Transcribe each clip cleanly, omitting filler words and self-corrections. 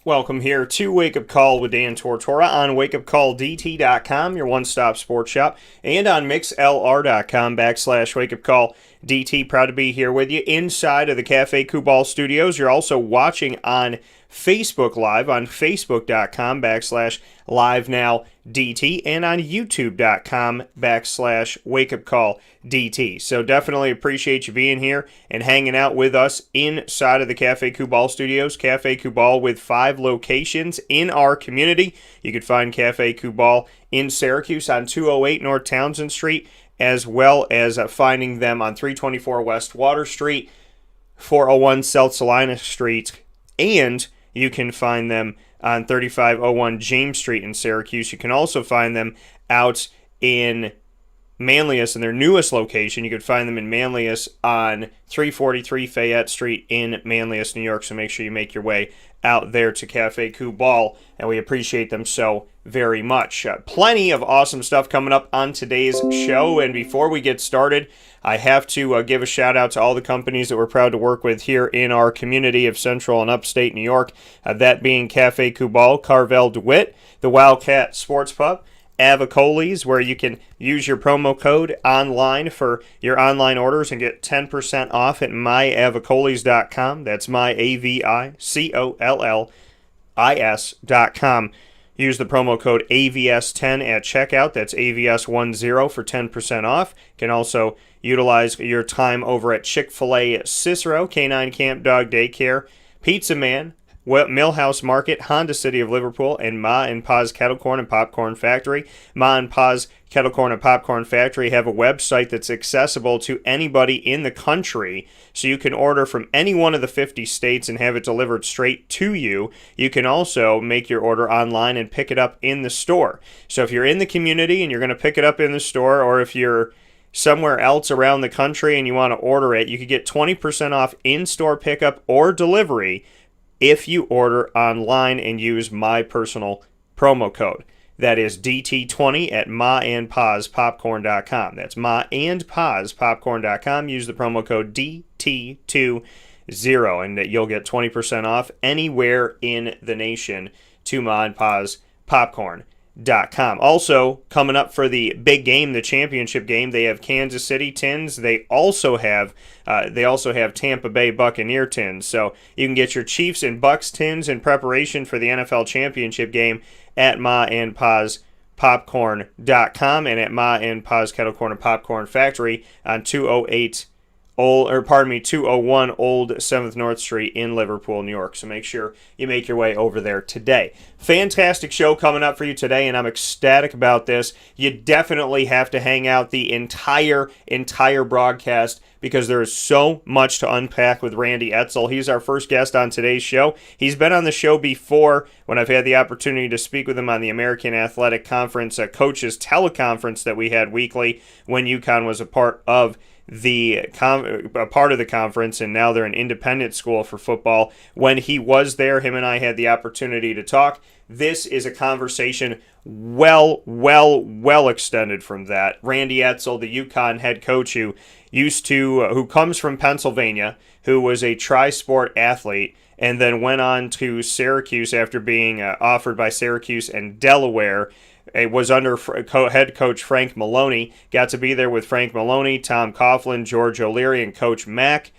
Welcome here to Wake Up Call with Dan Tortora on WakeUpCallDT.com, your one-stop sports shop, and on MixLR.com/WakeUpCallDT. Proud to be here with you inside of the Cafe Kubal Studios. You're also watching on Facebook Live on Facebook.com/LiveNowDT and on YouTube.com/WakeUpCallDT. So definitely appreciate you being here and hanging out with us inside of the Cafe Kubal Studios. Cafe Kubal with 5 locations in our community. You can find Cafe Kubal in Syracuse on 208 North Townsend Street, as well as finding them on 324 West Water Street, 401 South Salina Street, and you can find them on 3501 James Street in Syracuse. You can also find them out in Manlius in their newest location. You could find them in Manlius on 343 Fayette Street in Manlius, New York. So make sure you make your way out there to Cafe Kubal, and we appreciate them so very much. Plenty of awesome stuff coming up on today's show, and before we get started, I have to give a shout out to all the companies that we're proud to work with here in our community of Central and Upstate New York, that being Cafe Kubal, Carvel DeWitt, the Wildcat Sports Pub, Avicoli's, where you can use your promo code online for your online orders and get 10% off at myavicolis.com. That's myavicollis.com. Use the promo code AVS10 at checkout. That's AVS10 for 10% off. You can also utilize your time over at Chick-fil-A Cicero, Canine Camp Dog Daycare, Pizza Man, Millhouse Market, Honda City of Liverpool, and Ma and Pa's Kettle Corn and Popcorn Factory. Ma and Pa's Kettle Corn and Popcorn Factory have a website that's accessible to anybody in the country, so you can order from any one of the 50 states and have it delivered straight to you. You can also make your order online and pick it up in the store. So if you're in the community and you're going to pick it up in the store, or if you're somewhere else around the country and you want to order it, you could get 20% off in-store pickup or delivery if you order online and use my personal promo code. That is DT20 at maandpazpopcorn.com. That's maandpazpopcorn.com. Use the promo code DT20 and you'll get 20% off anywhere in the nation to Ma and Pa's Popcorn. Also, coming up for the big game, the championship game, they have Kansas City tins. They also have Tampa Bay Buccaneer tins. So you can get your Chiefs and Bucks tins in preparation for the NFL championship game at Ma and Pa's Popcorn.com and at Ma and Pa's Kettle Corn and Popcorn Factory on 201 Old 7th North Street in Liverpool, New York. So make sure you make your way over there today. Fantastic show coming up for you today, and I'm ecstatic about this. You definitely have to hang out the entire broadcast because there is so much to unpack with Randy Edsall. He's our first guest on today's show. He's been on the show before when I've had the opportunity to speak with him on the American Athletic Conference coaches teleconference that we had weekly when UConn was a part of the conference, and now they're an independent school for football. When he was there, him and I had the opportunity to talk. This is a conversation well extended from that. Randy Edsall, the UConn head coach who comes from Pennsylvania, who was a tri-sport athlete, and then went on to Syracuse after being offered by Syracuse and Delaware. It was under head coach Frank Maloney. Got to be there with Frank Maloney, Tom Coughlin, George O'Leary, and Coach Mack.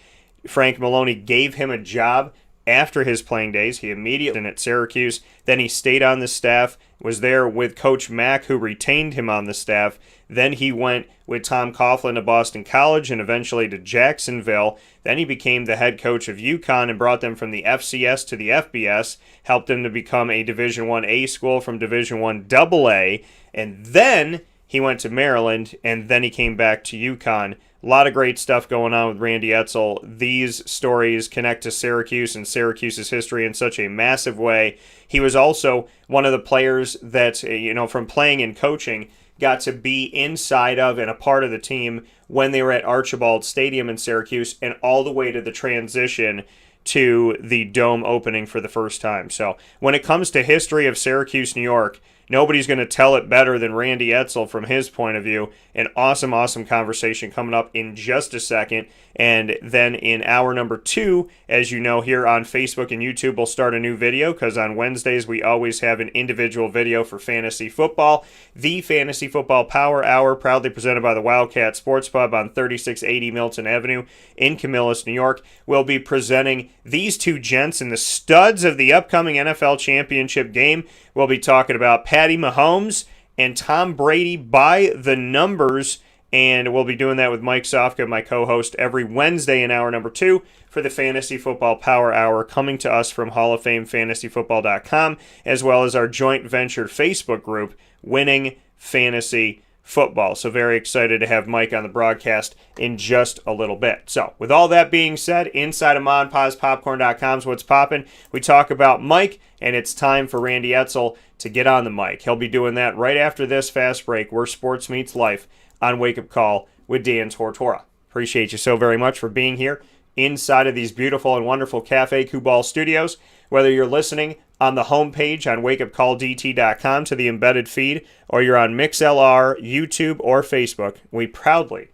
Frank Maloney gave him a job after his playing days. He immediately at Syracuse. Then he stayed on the staff, was there with Coach Mack, who retained him on the staff. Then he went with Tom Coughlin to Boston College and eventually to Jacksonville. Then he became the head coach of UConn and brought them from the FCS to the FBS, helped them to become a Division I-A school from Division I-AA, and then he went to Maryland, and then he came back to UConn. A lot of great stuff going on with Randy Edsall. These stories connect to Syracuse and Syracuse's history in such a massive way. He was also one of the players that, from playing and coaching, got to be inside of and a part of the team when they were at Archibald Stadium in Syracuse and all the way to the transition to the Dome opening for the first time. So when it comes to history of Syracuse, New York, Nobody's going to tell it better than Randy Edsall from his point of view. An awesome, awesome conversation coming up in just a second. And then in hour number 2, as you know, here on Facebook and YouTube, we'll start a new video because on Wednesdays we always have an individual video for fantasy football. The Fantasy Football Power Hour, proudly presented by the Wildcat Sports Pub on 3680 Milton Avenue in Camillus, New York. We'll be presenting these two gents in the studs of the upcoming NFL championship game. We'll be talking about Patty Mahomes and Tom Brady by the numbers, and we'll be doing that with Mike Sofka, my co-host, every Wednesday in hour number 2 for the Fantasy Football Power Hour, coming to us from Hall of Fame FantasyFootball.com, as well as our joint venture Facebook group, Winning Fantasy Football. So very excited to have Mike on the broadcast in just a little bit. So with all that being said, inside of MonPazPopcorn.com is what's popping. We talk about Mike, and it's time for Randy Edsall to get on the mic. He'll be doing that right after this fast break, where sports meets life, on Wake Up Call with Dan Tortora. Appreciate you so very much for being here inside of these beautiful and wonderful Cafe Kubal studios. Whether you're listening on the homepage on WakeUpCallDT.com to the embedded feed, or you're on MixLR, YouTube, or Facebook, we proudly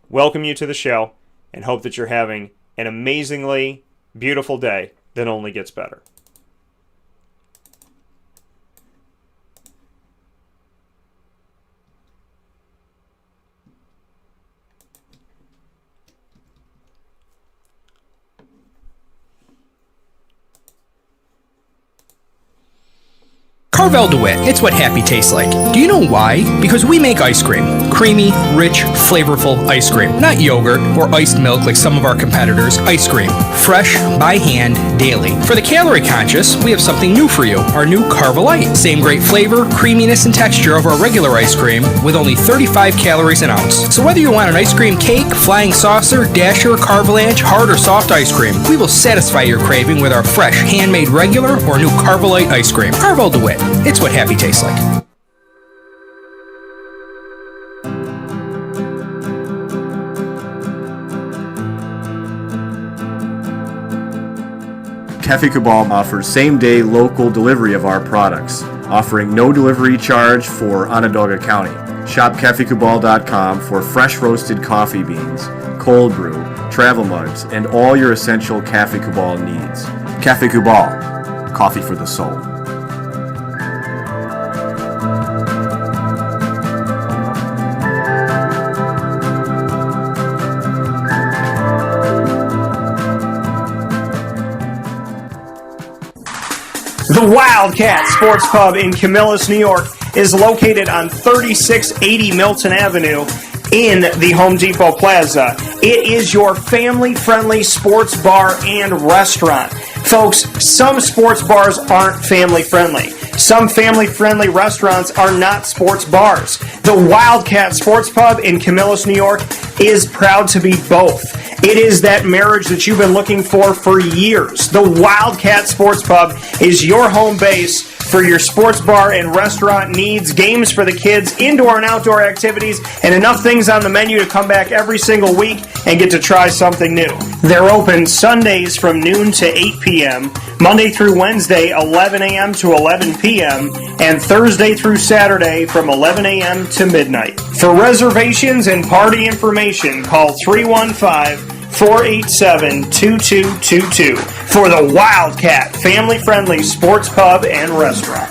welcome you to the show and hope that you're having an amazingly beautiful day that only gets better. Carvel DeWitt, it's what happy tastes like. Do you know why? Because we make ice cream. Creamy, rich, flavorful ice cream. Not yogurt or iced milk like some of our competitors. Ice cream. Fresh, by hand, daily. For the calorie conscious, we have something new for you. Our new Carvelite. Same great flavor, creaminess, and texture of our regular ice cream with only 35 calories an ounce. So whether you want an ice cream cake, flying saucer, dasher, carvalanche, hard or soft ice cream, we will satisfy your craving with our fresh, handmade regular or new Carvelite ice cream. Carvel DeWitt. It's what happy tastes like. Cafe Kubal offers same-day local delivery of our products, offering no delivery charge for Onondaga County. Shop cafekubal.com for fresh roasted coffee beans, cold brew, travel mugs, and all your essential Cafe Kubal needs. Cafe Kubal, coffee for the soul. The Wildcat Sports Pub in Camillus, New York is located on 3680 Milton Avenue in the Home Depot Plaza. It is your family-friendly sports bar and restaurant. Folks, some sports bars aren't family-friendly. Some family-friendly restaurants are not sports bars. The Wildcat Sports Pub in Camillus, New York is proud to be both. It is that marriage that you've been looking for years. The Wildcat Sports Pub is your home base for your sports bar and restaurant needs, games for the kids, indoor and outdoor activities, and enough things on the menu to come back every single week and get to try something new. They're open Sundays from noon to 8 p.m., Monday through Wednesday, 11 a.m. to 11 p.m., and Thursday through Saturday from 11 a.m. to midnight. For reservations and party information, call 315-487-2222 for the Wildcat family-friendly sports pub and restaurant.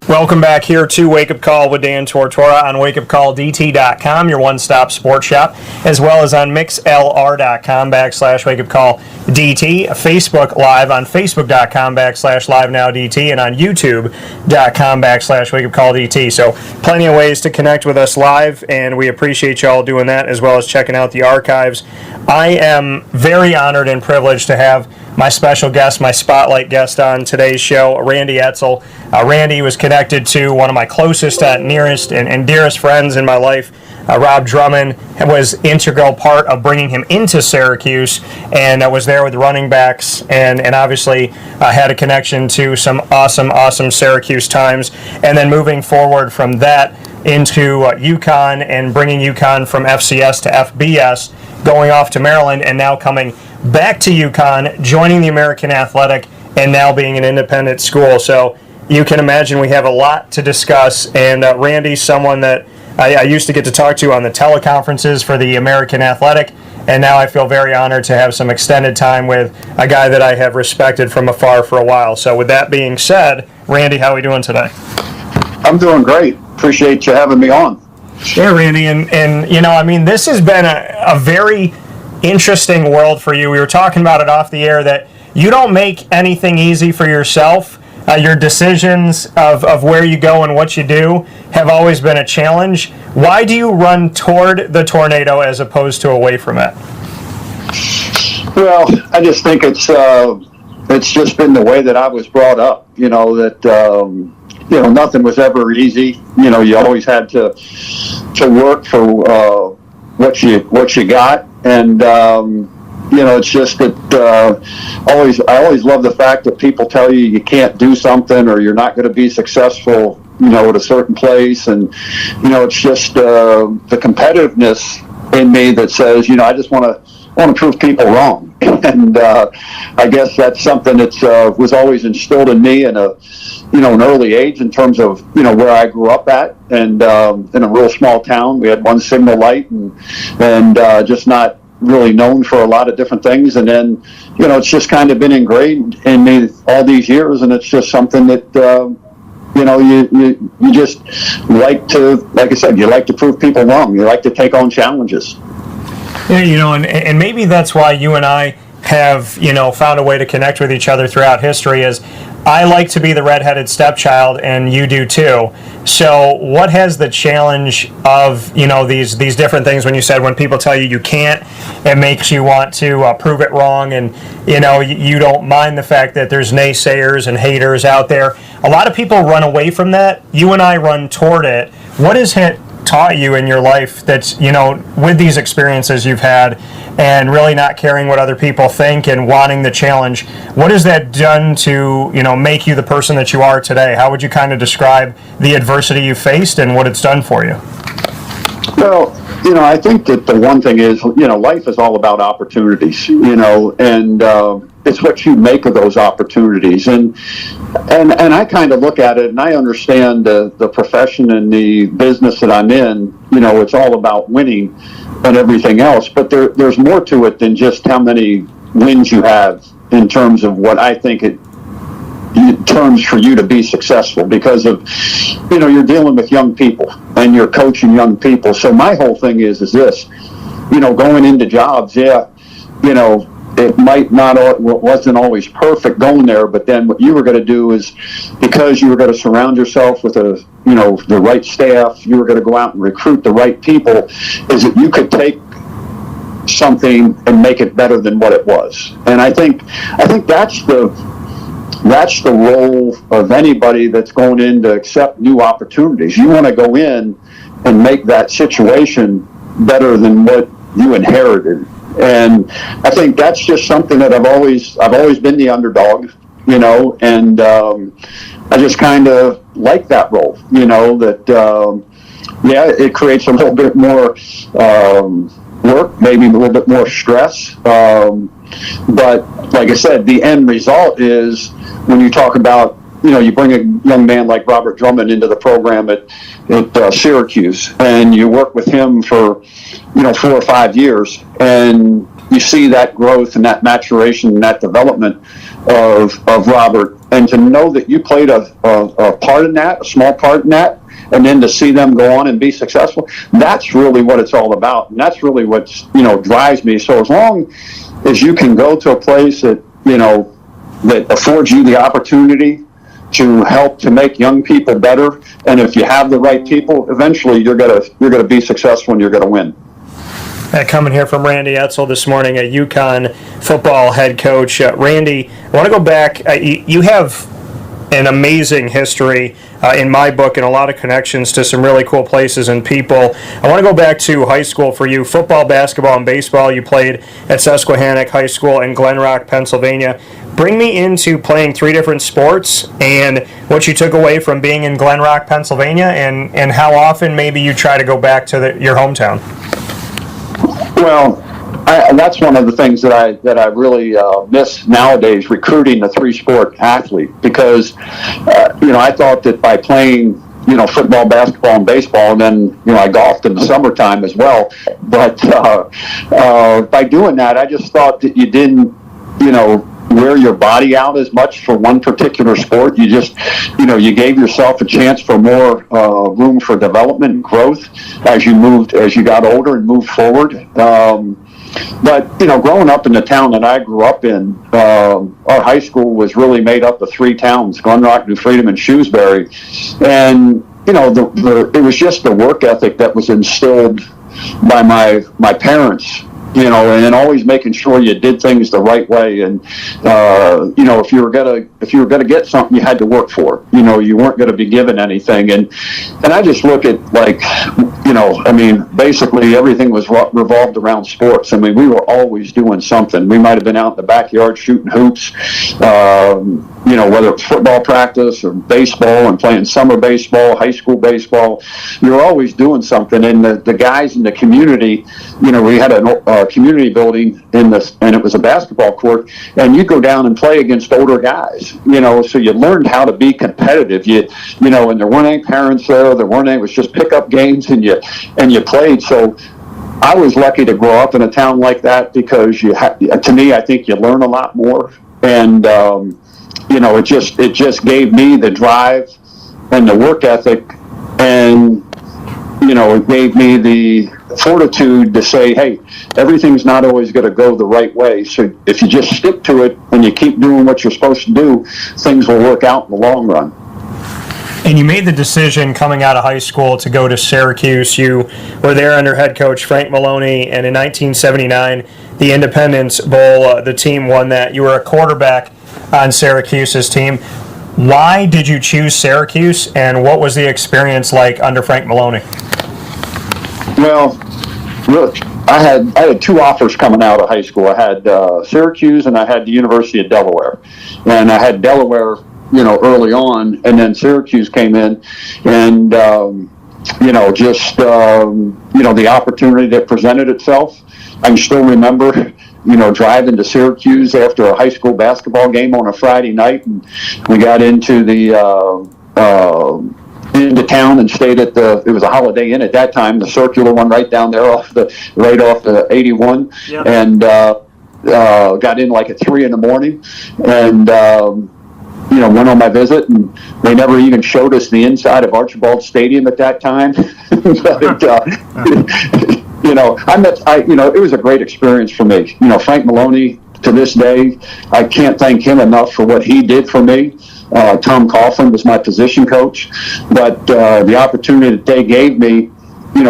Welcome back here to Wake Up Call with Dan Tortora on WakeUpCallDT.com, your one-stop sports shop, as well as on MixLR.com/WakeUpCallDT, Facebook Live on Facebook.com/LiveNowDT, and on YouTube.com/WakeUpCallDT. So plenty of ways to connect with us live, and we appreciate you all doing that, as well as checking out the archives. I am very honored and privileged to have my special guest, my spotlight guest on today's show, Randy Edsall. Randy was connected to one of my closest, nearest, and dearest friends in my life, Rob Drummond was integral part of bringing him into Syracuse, and was there with the running backs, and obviously had a connection to some awesome Syracuse times. And then moving forward from that into UConn, and bringing UConn from FCS to FBS, going off to Maryland, and now coming back to UConn, joining the American Athletic, and now being an independent school. So you can imagine we have a lot to discuss. And Randy's someone that I used to get to talk to on the teleconferences for the American Athletic, and now I feel very honored to have some extended time with a guy that I have respected from afar for a while. So with that being said, Randy, how are we doing today? I'm doing great. Appreciate you having me on. Yeah, Randy, and you know, I mean, this has been a very interesting world for you. We were talking about it off the air, that you don't make anything easy for yourself. Your decisions of where you go and what you do have always been a challenge. Why do you run toward the tornado as opposed to away from it? Well, I just think it's just been the way that I was brought up. You know, that nothing was ever easy. You know, you always had to work for what you got, and it's just that I always love the fact that people tell you can't do something, or you're not going to be successful, at a certain place. And, it's just the competitiveness in me that says, I just want to prove people wrong. And I guess that's something that was always instilled in me in an early age, in terms of, where I grew up at. And in a real small town, we had one signal light, and just not really known for a lot of different things. And then, it's just kind of been ingrained in me all these years, and it's just something that you just like to, like I said, you like to prove people wrong. You like to take on challenges. Yeah, and maybe that's why you and I have, found a way to connect with each other throughout history. Is I like to be the redheaded stepchild, and you do too. So what has the challenge of, these different things, when you said when people tell you can't, it makes you want to prove it wrong, and, you don't mind the fact that there's naysayers and haters out there. A lot of people run away from that. You and I run toward it. What has it taught you in your life that's, with these experiences you've had, and really not caring what other people think and wanting the challenge? What has that done to, make you the person that you are today? How would you kind of describe the adversity you faced and what it's done for you? Well, I think that the one thing is, life is all about opportunities, and it's what you make of those opportunities. And I kind of look at it, and I understand the profession and the business that I'm in. It's all about winning and everything else, but there's more to it than just how many wins you have, in terms of what I think it terms for you to be successful, because of, you're dealing with young people and you're coaching young people. So my whole thing is this, going into jobs, it might not, wasn't always perfect going there, but then what you were going to do is, because you were going to surround yourself with the right staff, you were going to go out and recruit the right people, is that you could take something and make it better than what it was. And I think that's the role of anybody that's going in to accept new opportunities. You want to go in and make that situation better than what you inherited. And I think that's just something that I've always been the underdog, and I just kind of like that role, that it creates a little bit more work, maybe a little bit more stress, but like I said, the end result is, when you talk about, you bring a young man like Robert Drummond into the program at Syracuse, and you work with him for 4 or 5 years, and you see that growth and that maturation and that development of Robert, and to know that you played a part in that, a small part in that, and then to see them go on and be successful, that's really what it's all about, and that's really what drives me. So as long as you can go to a place that that affords you the opportunity to help to make young people better, and if you have the right people, eventually you're gonna be successful and you're gonna win. Coming here from Randy Edsall this morning, a UConn football head coach. Randy, I want to go back. You have an amazing history in my book and a lot of connections to some really cool places and people. I want to go back to high school for you. Football, basketball, and baseball. You played at Susquehannock High School in Glen Rock, Pennsylvania. Bring me into playing 3 different sports and what you took away from being in Glen Rock, Pennsylvania, and how often maybe you try to go back to your hometown. Well, that's one of the things that I really miss nowadays, recruiting a 3-sport athlete, because I thought that by playing football, basketball, and baseball, and then I golfed in the summertime as well. But by doing that, I just thought that you didn't wear your body out as much for one particular sport. You just you gave yourself a chance for more room for development and growth as you got older and moved forward. But growing up in the town that I grew up in, our high school was really made up of 3 towns: Glen Rock, New Freedom, and Shrewsbury. And it was just the work ethic that was instilled by my parents. And always making sure you did things the right way. And if you were gonna get something, you had to work for it. You weren't going to be given anything. And I just look at basically everything was revolved around sports. We were always doing something. We might have been out in the backyard shooting hoops, whether it's football practice or baseball and playing summer baseball, high school baseball. You were always doing something. And the guys in the community, we had a community building and it was a basketball court, and you go down and play against older guys, so you learned how to be competitive. And there weren't any parents there. It was just pickup games, and you played. So I was lucky to grow up in a town like that, because to me, I think you learn a lot more. And it just gave me the drive and the work ethic, and it gave me the fortitude to say, hey, everything's not always going to go the right way. So if you just stick to it and you keep doing what you're supposed to do, things will work out in the long run. And you made the decision coming out of high school to go to Syracuse. You were there under head coach Frank Maloney, and in 1979, the Independence Bowl, the team won that. You were a quarterback on Syracuse's team. Why did you choose Syracuse, and what was the experience like under Frank Maloney? Well, look, I had 2 offers coming out of high school. I had Syracuse, and I had the University of Delaware. And I had Delaware, early on, and then Syracuse came in, and the opportunity that presented itself. I can still remember, driving to Syracuse after a high school basketball game on a Friday night, and we got into into town and stayed at it was a Holiday Inn at that time, the circular one right down there off the 81. Yep. And got in like at 3 a.m. and went on my visit, and they never even showed us the inside of Archibald Stadium at that time. But it was a great experience for me. Frank Maloney, to this day, I can't thank him enough for what he did for me. Tom Coughlin was my position coach, but the opportunity that they gave me,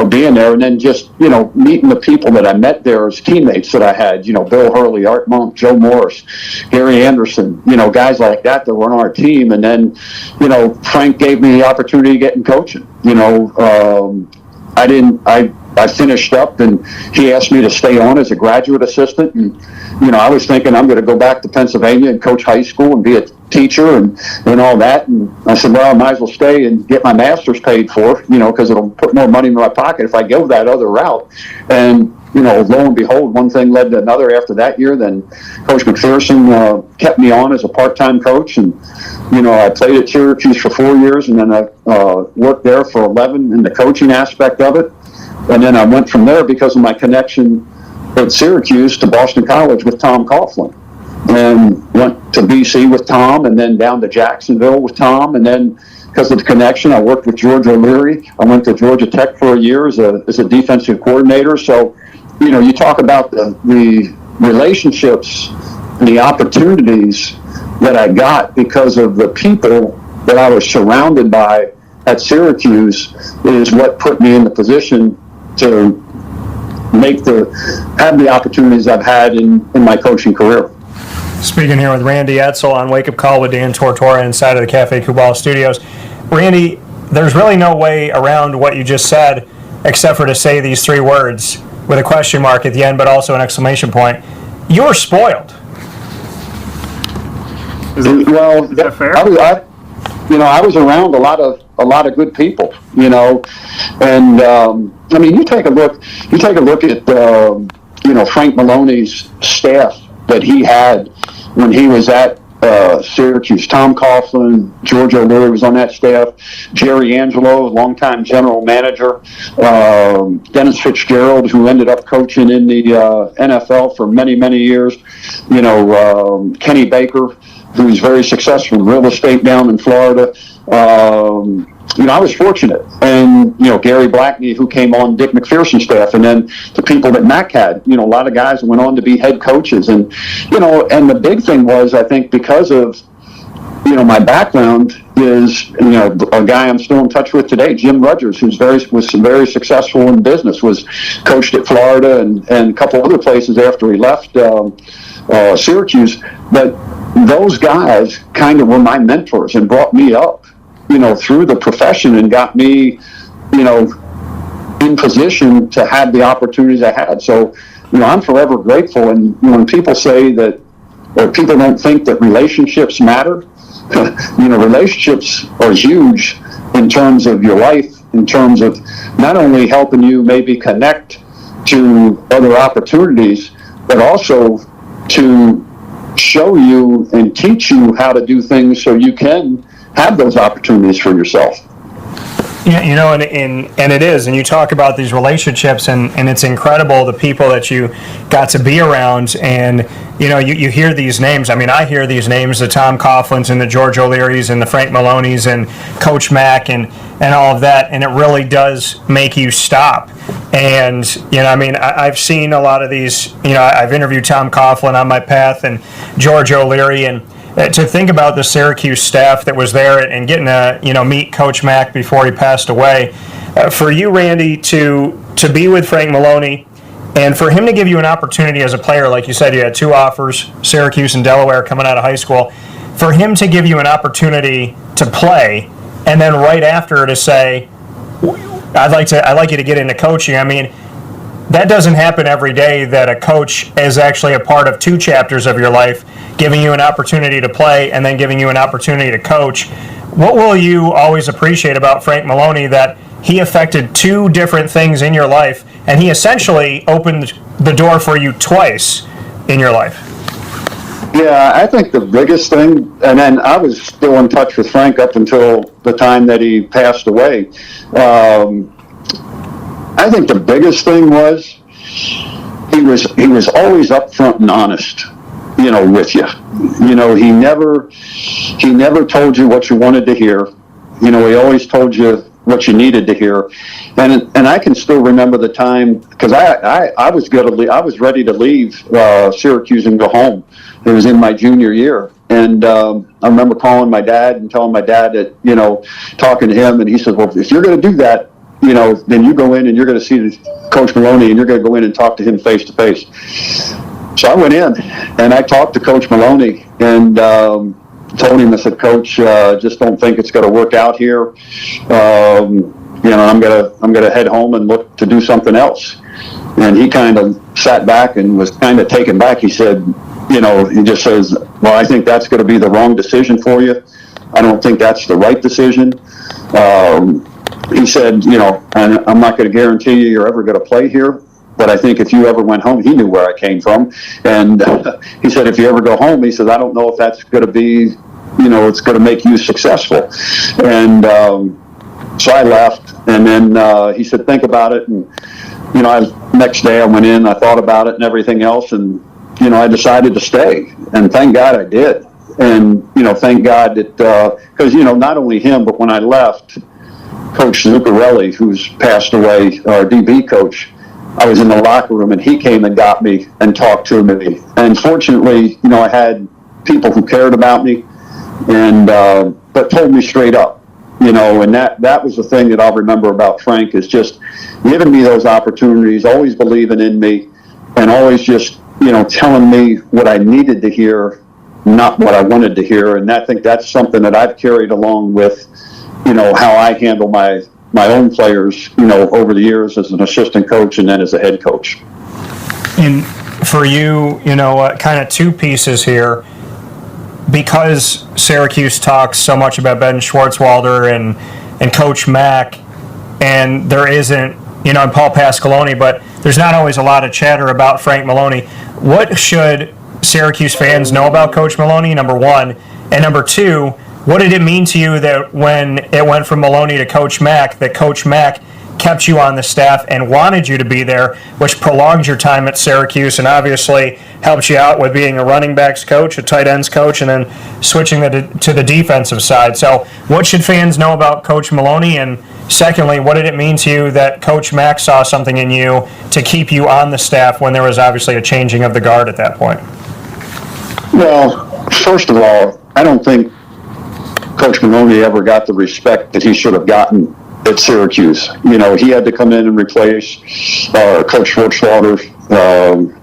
being there, and then just, meeting the people that I met there as teammates that I had, Bill Hurley, Art Monk, Joe Morris, Gary Anderson, guys like that were on our team. And then, Frank gave me the opportunity to get in coaching. I finished up, and he asked me to stay on as a graduate assistant. And, I was thinking I'm going to go back to Pennsylvania and coach high school and be a teacher and all that. And I said, well, I might as well stay and get my master's paid for, because it'll put more money in my pocket if I go that other route. And, lo and behold, one thing led to another after that year. Then Coach McPherson kept me on as a part-time coach. And, I played at Syracuse for 4 years, and then I worked there for 11 in the coaching aspect of it. And then I went from there because of my connection at Syracuse to Boston College with Tom Coughlin, and went to BC with Tom, and then down to Jacksonville with Tom. And then because of the connection, I worked with George O'Leary. I went to Georgia Tech for a year as a defensive coordinator. So, you talk about the relationships and the opportunities that I got because of the people that I was surrounded by at Syracuse is what put me in the position to have the opportunities I've had in my coaching career. Speaking here with Randy Edsall on Wake Up Call with Dan Tortora inside of the Cafe Kubal studios. Randy, there's really no way around what you just said except for to say these three words with a question mark at the end, but also an exclamation point. You're spoiled. Well, is that fair? I was around a lot of good people, and I mean, you take a look at Frank Maloney's staff that he had when he was at Syracuse. Tom Coughlin, George O'Leary was on that staff. Jerry Angelo, longtime general manager. Dennis Fitzgerald, who ended up coaching in the NFL for many, many years. Kenny Baker, who's very successful in real estate down in Florida. I was fortunate. And, Gary Blackney, who came on Dick McPherson's staff, and then the people that Mac had, a lot of guys went on to be head coaches. And, and the big thing was, I think, because of, my background is, a guy I'm still in touch with today, Jim Rogers, who's was very successful in business, was coached at Florida and a couple other places after he left Syracuse. But those guys kind of were my mentors and brought me up, through the profession and got me, in position to have the opportunities I had. So, I'm forever grateful. And when people say that, or people don't think that relationships matter, relationships are huge in terms of your life, in terms of not only helping you maybe connect to other opportunities, but also to show you and teach you how to do things so you can have those opportunities for yourself. Yeah, and it is, and you talk about these relationships, and it's incredible the people that you got to be around, and you hear these names. I mean, I hear these names, the Tom Coughlins and the George O'Learys and the Frank Maloneys and Coach Mack and all of that, and it really does make you stop. And I've seen a lot of these. I've interviewed Tom Coughlin on my path and George O'Leary, and to think about the Syracuse staff that was there and getting to meet Coach Mack before he passed away. For you, Randy, to be with Frank Maloney and for him to give you an opportunity as a player, like you said, you had two offers, Syracuse and Delaware, coming out of high school. For him to give you an opportunity to play and then right after to say, I'd like you to get into coaching. I mean, that doesn't happen every day, that a coach is actually a part of two chapters of your life, giving you an opportunity to play and then giving you an opportunity to coach. What will you always appreciate about Frank Maloney, that he affected two different things in your life and he essentially opened the door for you twice in your life? Yeah, I think the biggest thing, and then I was still in touch with Frank up until the time that he passed away. I think the biggest thing was he was always upfront and honest, with you. He never told you what you wanted to hear. He always told you what you needed to hear. And I can still remember the time, because I was ready to leave Syracuse and go home. It was in my junior year. And I remember calling my dad and telling my dad that, talking to him, and he said, well, if you're going to do that, then you go in and you're going to see Coach Maloney and you're going to go in and talk to him face to face. So I went in and I talked to Coach Maloney and told him, I said, Coach, just don't think it's going to work out here. I'm going to head home and look to do something else. And he kind of sat back and was kind of taken back. He said, he just says, well, I think that's going to be the wrong decision for you. I don't think that's the right decision. He said, and I'm not going to guarantee you're ever going to play here, but I think if you ever went home, he knew where I came from. And he said, if you ever go home, he said, I don't know if that's going to be, it's going to make you successful. And so I left. And then he said, think about it. And, next day I went in, I thought about it and everything else. And, I decided to stay. And thank God I did. And, thank God that, because, not only him, but when I left, Coach Zuccarelli, who's passed away, our DB coach, I was in the locker room and he came and got me and talked to me. And fortunately, I had people who cared about me and but told me straight up, and that was the thing that I'll remember about Frank, is just giving me those opportunities, always believing in me, and always just, telling me what I needed to hear not what I wanted to hear. And I think that's something that I've carried along with, how I handle my own players, over the years as an assistant coach and then as a head coach. And for you, kind of two pieces here. Because Syracuse talks so much about Ben Schwartzwalder and Coach Mack, and there isn't, and Paul Pasqualoni, but there's not always a lot of chatter about Frank Maloney. What should Syracuse fans know about Coach Maloney, number one? And number two, what did it mean to you that when it went from Maloney to Coach Mack, that Coach Mack kept you on the staff and wanted you to be there, which prolonged your time at Syracuse and obviously helped you out with being a running backs coach, a tight ends coach, and then switching to the defensive side. So what should fans know about Coach Maloney? And secondly, what did it mean to you that Coach Mack saw something in you to keep you on the staff when there was obviously a changing of the guard at that point? Well, first of all, I don't think Coach Maloney ever got the respect that he should have gotten at Syracuse. He had to come in and replace Coach Schwartzwalder.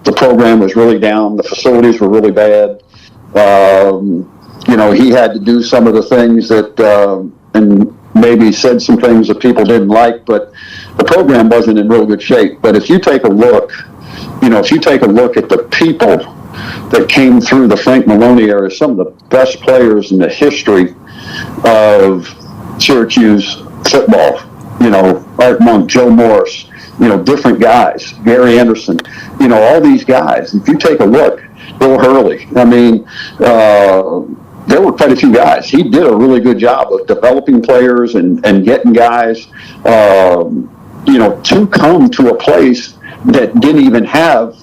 The program was really down. The facilities were really bad. He had to do some of the things that, and maybe said some things that people didn't like, but the program wasn't in real good shape. But if you take a look, at the people that came through the Frank Maloney era, some of the best players in the history of Syracuse football, Art Monk, Joe Morris, different guys, Gary Anderson, all these guys. If you take a look, Bill Hurley, there were quite a few guys. He did a really good job of developing players and getting guys, to come to a place that didn't even have,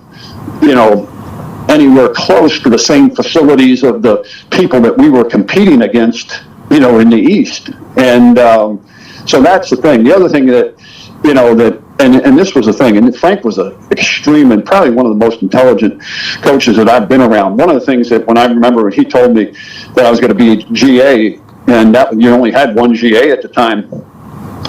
anywhere close to the same facilities of the people that we were competing against, in the East. And so that's the thing. The other thing that, and this was the thing, and Frank was an extreme and probably one of the most intelligent coaches that I've been around. One of the things that when I remember he told me that I was going to be GA, and that you only had one GA at the time,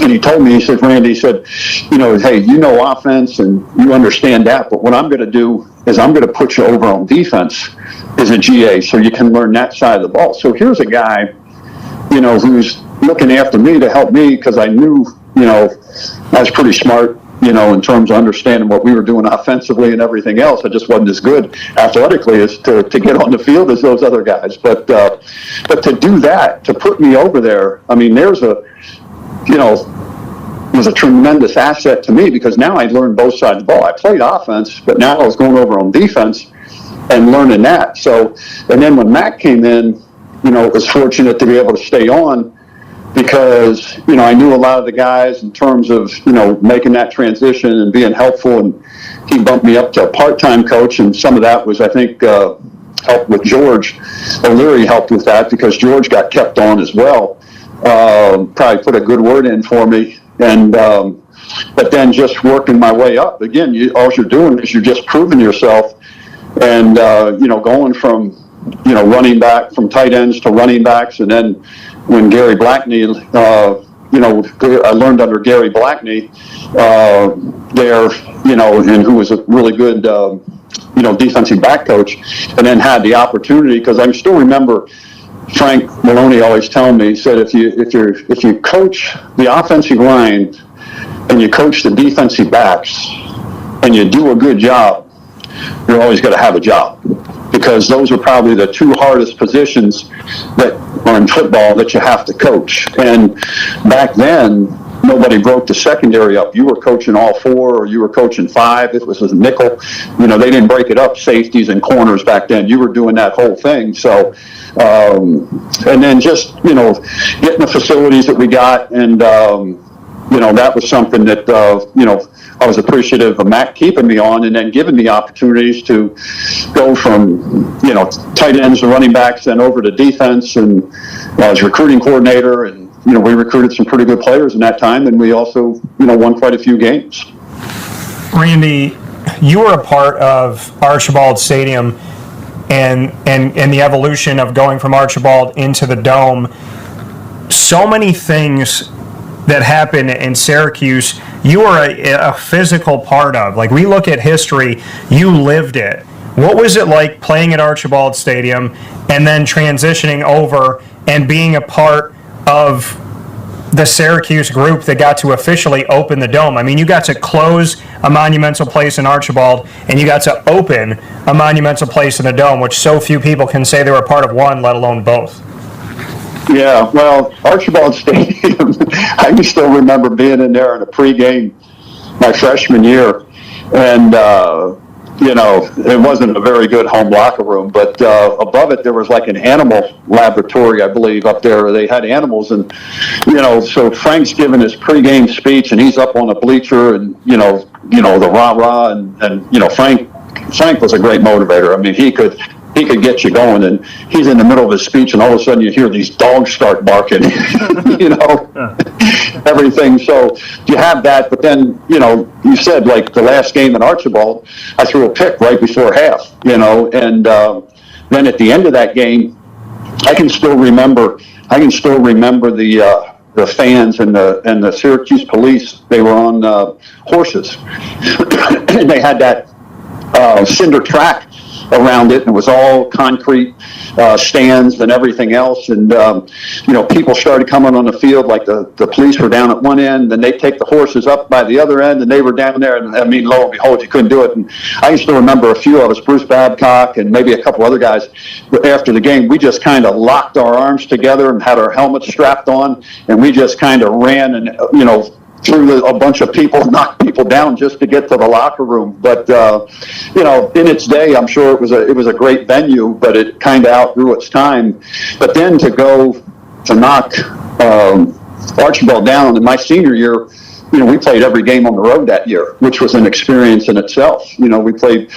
and he told me, he said, Randy, he said, hey, offense and you understand that, but what I'm going to do is I'm going to put you over on defense as a GA so you can learn that side of the ball. So here's a guy, who's looking after me to help me because I knew, I was pretty smart, in terms of understanding what we were doing offensively and everything else. I just wasn't as good athletically as to get on the field as those other guys. But to do that, to put me over there, there's was a tremendous asset to me because now I learned both sides of the ball. I played offense, but now I was going over on defense and learning that. So, and then when Matt came in, was fortunate to be able to stay on because, I knew a lot of the guys in terms of, making that transition and being helpful. And he bumped me up to a part-time coach. And some of that was, I think, helped with George. O'Leary helped with that because George got kept on as well. Probably put a good word in for me. And, but then just working my way up. Again, all you're doing is you're just proving yourself and, going from, running back from tight ends to running backs. And then when Gary Blackney, I learned under Gary Blackney there, and who was a really good, defensive back coach, and then had the opportunity because I still remember Frank Maloney always telling me, he said, if you coach the offensive line and you coach the defensive backs and you do a good job, you're always going to have a job because those are probably the two hardest positions that are in football that you have to coach. And back then, nobody broke the secondary up. You were coaching all four or you were coaching five. It was a nickel. They didn't break it up, safeties and corners back then. You were doing that whole thing. So, and then just, getting the facilities that we got. And, that was something that, I was appreciative of Matt keeping me on and then giving me opportunities to go from, tight ends to running backs and over to defense. And I was recruiting coordinator and, we recruited some pretty good players in that time, and we also, won quite a few games. Randy, you were a part of Archibald Stadium and the evolution of going from Archibald into the Dome. So many things that happened in Syracuse, you were a physical part of. Like, we look at history, you lived it. What was it like playing at Archibald Stadium and then transitioning over and being a part of the Syracuse group that got to officially open the Dome? I mean, you got to close a monumental place in Archibald, and you got to open a monumental place in the Dome, which so few people can say they were a part of one, let alone both. Yeah, well, Archibald Stadium, I can still remember being in there in a pregame my freshman year, and it wasn't a very good home locker room, but above it there was like an animal laboratory, I believe, up there. They had animals, and so Frank's giving his pregame speech, and he's up on a bleacher, and the rah-rah, and Frank was a great motivator. I mean, he could get you going, and he's in the middle of his speech, and all of a sudden you hear these dogs start barking, everything. So you have that, but then, you said, like, the last game in Archibald, I threw a pick right before half, and then at the end of that game, I can still remember the fans and the Syracuse police. They were on horses, and they had that cinder track around it, and it was all concrete stands and everything else, and people started coming on the field, like the police were down at one end, and they'd take the horses up by the other end, and they were down there, and I mean, lo and behold, you couldn't do it. And I used to remember a few of us, Bruce Babcock and maybe a couple other guys, after the game, we just kind of locked our arms together and had our helmets strapped on, and we just kind of ran and through a bunch of people, knocked people down just to get to the locker room. But in its day, I'm sure it was a great venue, but it kind of outgrew its time. But then to knock Archibald down in my senior year, we played every game on the road that year, which was an experience in itself. We played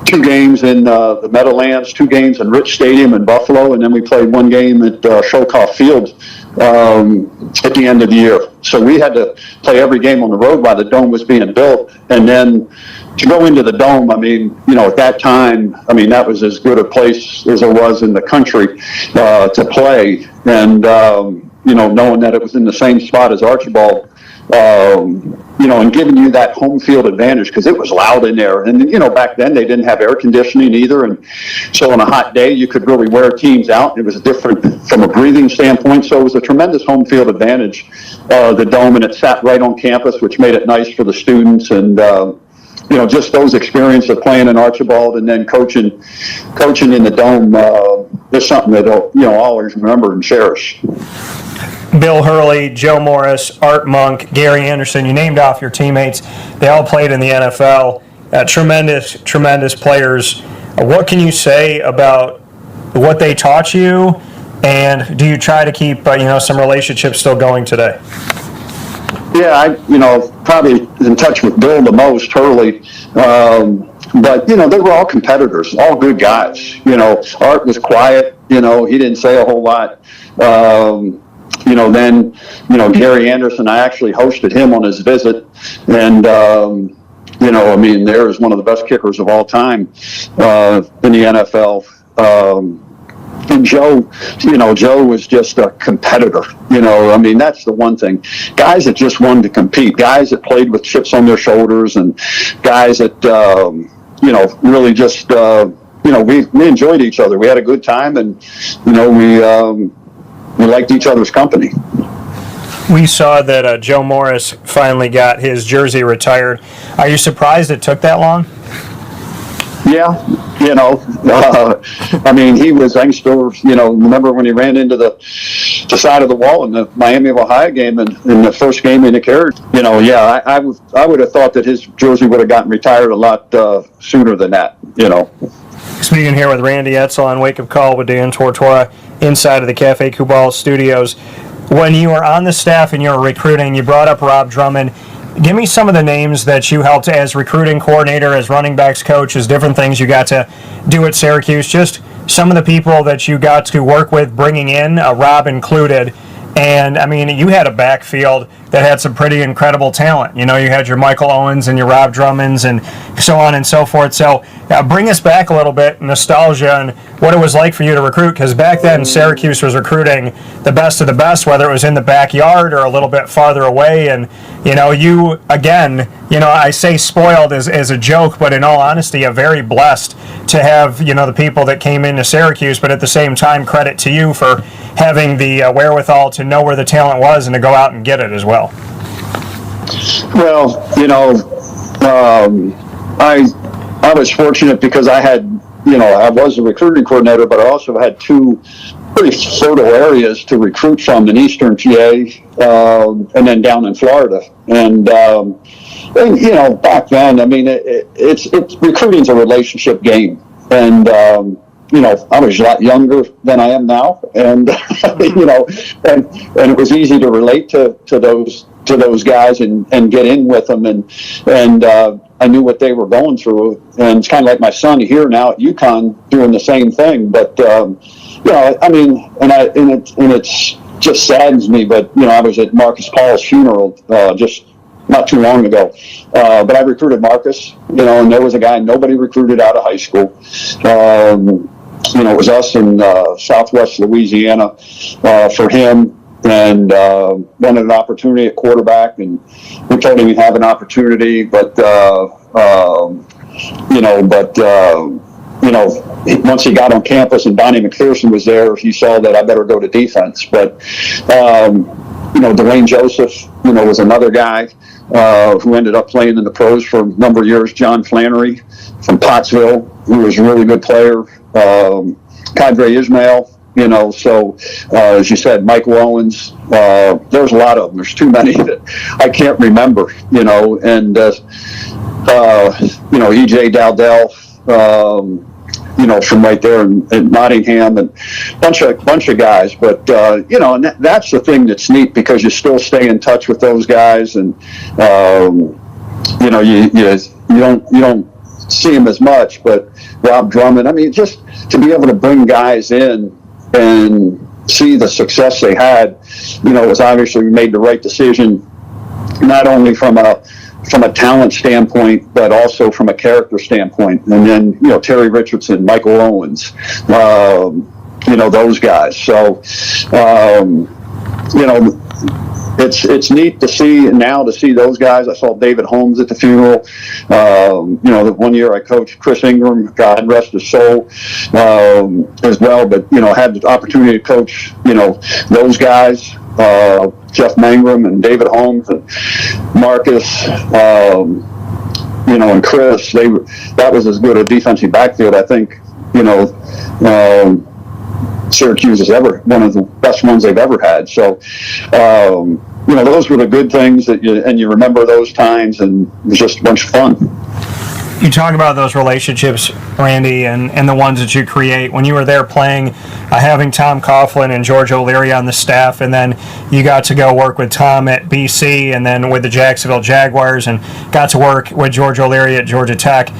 2 games in the Meadowlands, 2 games in Rich Stadium in Buffalo, and then we played 1 game at Sholkoff Field at the end of the year. So we had to play every game on the road while the Dome was being built. And then to go into the Dome, I mean, at that time, I mean, that was as good a place as there was in the country to play. And, knowing that it was in the same spot as Archibald, and giving you that home field advantage, because it was loud in there. And, back then they didn't have air conditioning either. And so on a hot day, you could really wear teams out. It was different from a breathing standpoint. So it was a tremendous home field advantage, the Dome, and it sat right on campus, which made it nice for the students. And, just those experiences of playing in Archibald and then coaching in the Dome is something that I'll always remember and cherish. Bill Hurley, Joe Morris, Art Monk, Gary Anderson, you named off your teammates. They all played in the NFL. Tremendous players. What can you say about what they taught you, and do you try to keep some relationships still going today? Yeah, I probably in touch with Bill the most, Hurley. But, they were all competitors, all good guys. Art was quiet, he didn't say a whole lot. Then, Gary Anderson, I actually hosted him on his visit. And, there is one of the best kickers of all time in the NFL. And Joe was just a competitor. That's the one thing. Guys that just wanted to compete, guys that played with chips on their shoulders, and guys that, really just, we enjoyed each other. We had a good time, and, we liked each other's company. We saw that Joe Morris finally got his jersey retired. Are you surprised it took that long? Yeah, he was, I still, remember when he ran into the side of the wall in the Miami of Ohio game and in the first game in the carriage. I would have thought that his jersey would have gotten retired a lot sooner than that, Speaking here with Randy Edsall on Wake Up Call with Dan Tortora inside of the Cafe Kubal studios. When you were on the staff and you were recruiting, you brought up Rob Drummond. Give me some of the names that you helped as recruiting coordinator, as running backs coach, as different things you got to do at Syracuse. Just some of the people that you got to work with bringing in, Rob included, And I mean, you had a backfield that had some pretty incredible talent. You know, you had your Michael Owens and your Rob Drummonds and so on and so forth. So bring us back a little bit, nostalgia, and what it was like for you to recruit. Because back then, Syracuse was recruiting the best of the best, whether it was in the backyard or a little bit farther away. And, you know, you, again, you know, I say spoiled as a joke, but in all honesty, very blessed to have, you know, the people that came into Syracuse. But at the same time, credit to you for having the wherewithal to know where the talent was and to go out and get it as well. Well, you know, I was fortunate because I had, you know, I was a recruiting coordinator, but I also had two pretty fertile areas to recruit from in Eastern PA and then down in Florida. And you know, back then, I mean, it's recruiting's a relationship game, and you know, I was a lot younger than I am now, and you know, and it was easy to relate to those guys and get in with them, and I knew what they were going through, and it's kind of like my son here now at UConn doing the same thing. But you know, I mean, and it just saddens me, but you know, I was at Marcus Paul's funeral just not too long ago, but I recruited Marcus, you know, and there was a guy nobody recruited out of high school. You know, it was us in Southwest Louisiana for him, and wanted an opportunity at quarterback, and we told him he'd have an opportunity, but you know, once he got on campus and Donnie McPherson was there, he saw that I better go to defense. But you know, Dwayne Joseph, you know, was another guy who ended up playing in the pros for a number of years. John Flannery from Pottsville, who was a really good player. Cadre Ismail, you know, so as you said, Michael Owens, there's a lot of them. There's too many that I can't remember, you know, and you know, EJ Dowdell, you know, from right there in Nottingham, and bunch of guys. But you know, and that's the thing that's neat, because you still stay in touch with those guys, and you know, you don't see them as much. But Rob Drummond, I mean, just to be able to bring guys in and see the success they had, you know, was obviously made the right decision, not only from a talent standpoint, but also from a character standpoint. And then, you know, Terry Richardson, Michael Owens, you know, those guys. So, you know, it's neat to see those guys. I saw David Holmes at the funeral. You know, the one year I coached Chris Ingram, God rest his soul, as well. But, you know, I had the opportunity to coach, you know, those guys, Jeff Mangrum and David Holmes and Marcus, you know, and Chris. That was as good a defensive backfield, I think, you know, Syracuse has ever, one of the best ones they've ever had. So, you know, those were the good things that you remember those times, and it was just a bunch of fun. You talk about those relationships, Randy, and the ones that you create. When you were there playing, having Tom Coughlin and George O'Leary on the staff, and then you got to go work with Tom at BC and then with the Jacksonville Jaguars, and got to work with George O'Leary at Georgia Tech.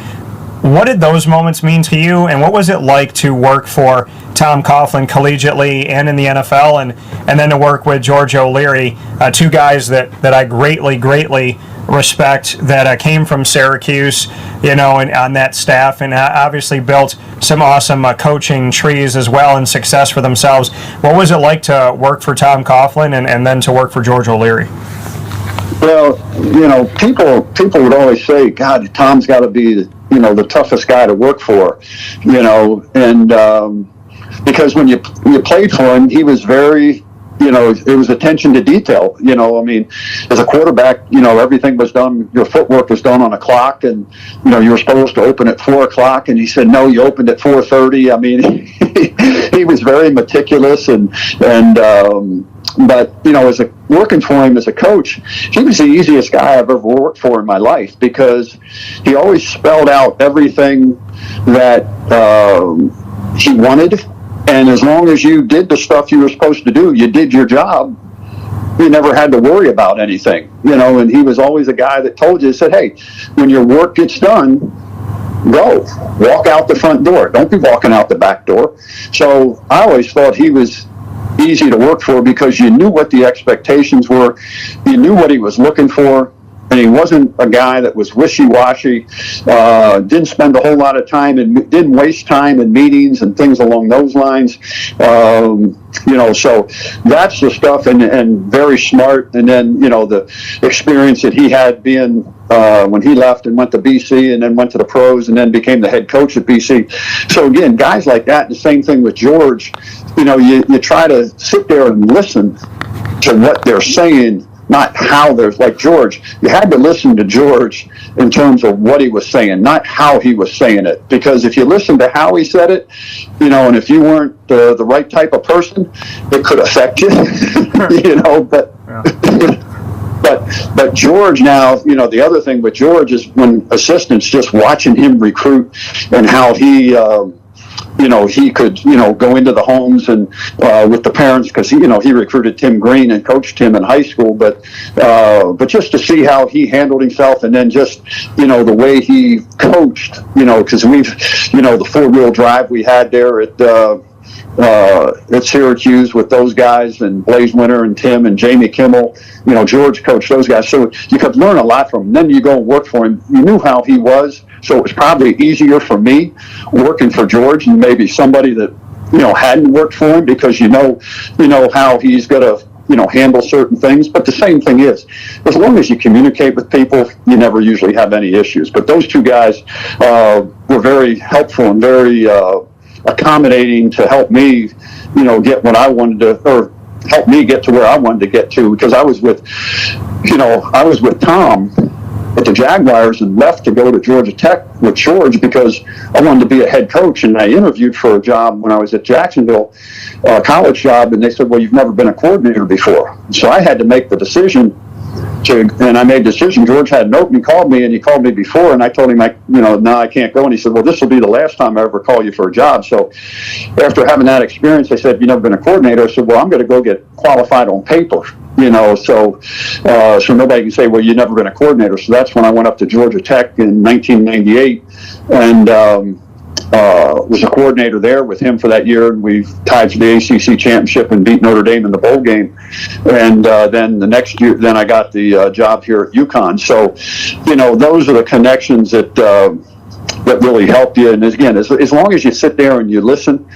What did those moments mean to you, and what was it like to work for Tom Coughlin collegiately and in the NFL, and then to work with George O'Leary, two guys that I greatly respect, that came from Syracuse, you know, and on that staff, and obviously built some awesome coaching trees as well and success for themselves. What was it like to work for Tom Coughlin and then to work for George O'Leary? Well, you know, people would always say, God, Tom's got to be, you know, the toughest guy to work for, you know, and because when you played for him, he was very, you know, it was attention to detail. You know, I mean, as a quarterback, you know, everything was done, your footwork was done on a clock, and, you know, you were supposed to open at 4 o'clock, and he said, no, you opened at 4:30. I mean, he was very meticulous, but, you know, working for him as a coach, he was the easiest guy I've ever worked for in my life, because he always spelled out everything that he wanted. And as long as you did the stuff you were supposed to do, you did your job, you never had to worry about anything, you know. And he was always a guy that told you, said, hey, when your work gets done, go. Walk out the front door. Don't be walking out the back door. So I always thought he was easy to work for because you knew what the expectations were, you knew what he was looking for, and he wasn't a guy that was wishy-washy, didn't spend a whole lot of time and didn't waste time in meetings and things along those lines. So that's the stuff, and very smart. And then, the experience that he had being when he left and went to BC and then went to the pros and then became the head coach at BC. So again, guys like that, the same thing with George, you try to sit there and listen to what they're saying, not how there's like George. You had to listen to George in terms of what he was saying, not how he was saying it. Because if you listen to how he said it, and if you weren't the right type of person, it could affect you, But George now, the other thing with George is when assistants just watching him recruit and how he, he could, go into the homes and with the parents because he recruited Tim Green and coached him in high school, but just to see how he handled himself and then just, the way he coached, because we've, the 4-wheel drive we had there at Syracuse with those guys and Blaze Winter and Tim and Jamie Kimmel, George coached those guys. So you could learn a lot from him. Then you go and work for him. You knew how he was. So it was probably easier for me working for George and maybe somebody that, hadn't worked for him because you know how he's going to, handle certain things. But the same thing is, as long as you communicate with people, you never usually have any issues. But those two guys were very helpful and very accommodating to help me, get what I wanted to, or help me get to where I wanted to get to, because I was with Tom at the Jaguars and left to go to Georgia Tech with George because I wanted to be a head coach, and I interviewed for a job when I was at Jacksonville, a college job, and they said, well, you've never been a coordinator before. So I had to make the decision and I made a decision. George had a note and he called me, and he called me before, and I told him, no, I can't go. And he said, well, this will be the last time I ever call you for a job. So after having that experience, they said, you've never been a coordinator. I said, well, I'm going to go get qualified on paper, so nobody can say, well, you've never been a coordinator. So that's when I went up to Georgia Tech in 1998 and was a coordinator there with him for that year. And we tied for the ACC championship and beat Notre Dame in the bowl game. And then the next year, then I got the job here at UConn. So, those are the connections that really help you. And again, as long as you sit there and you listen,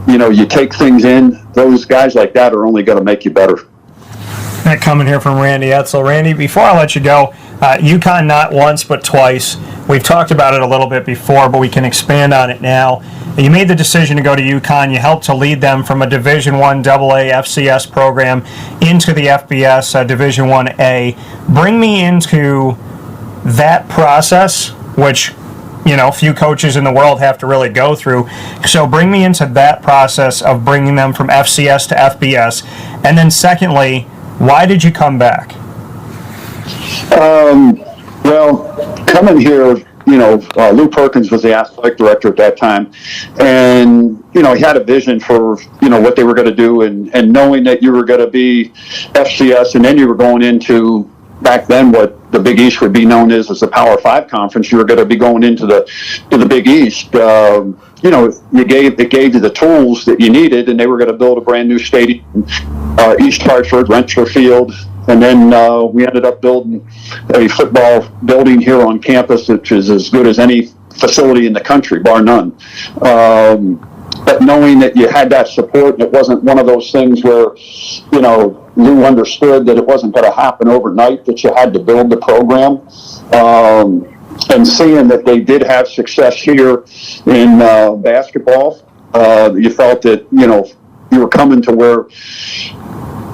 you take things in, those guys like that are only going to make you better. That coming here from Randy Edsall. Randy, before I let you go, UConn not once but twice. We've talked about it a little bit before, but we can expand on it now. You made the decision to go to UConn. You helped to lead them from a Division I AA FCS program into the FBS Division I-A. Bring me into that process, which few coaches in the world have to really go through. So bring me into that process of bringing them from FCS to FBS. And then secondly, why did you come back? Well, coming here, Lou Perkins was the athletic director at that time, and he had a vision for what they were going to do, and knowing that you were going to be FCS, and then you were going into back then what the Big East would be known as the Power 5 conference. You were going to be going into the Big East. It gave you the tools that you needed, and they were going to build a brand new stadium, East Hartford, Rentschler Field. And then we ended up building a football building here on campus, which is as good as any facility in the country, bar none. But knowing that you had that support, and it wasn't one of those things where, Lou understood that it wasn't going to happen overnight, that you had to build the program. And seeing that they did have success here in basketball, you felt that, you were coming to where,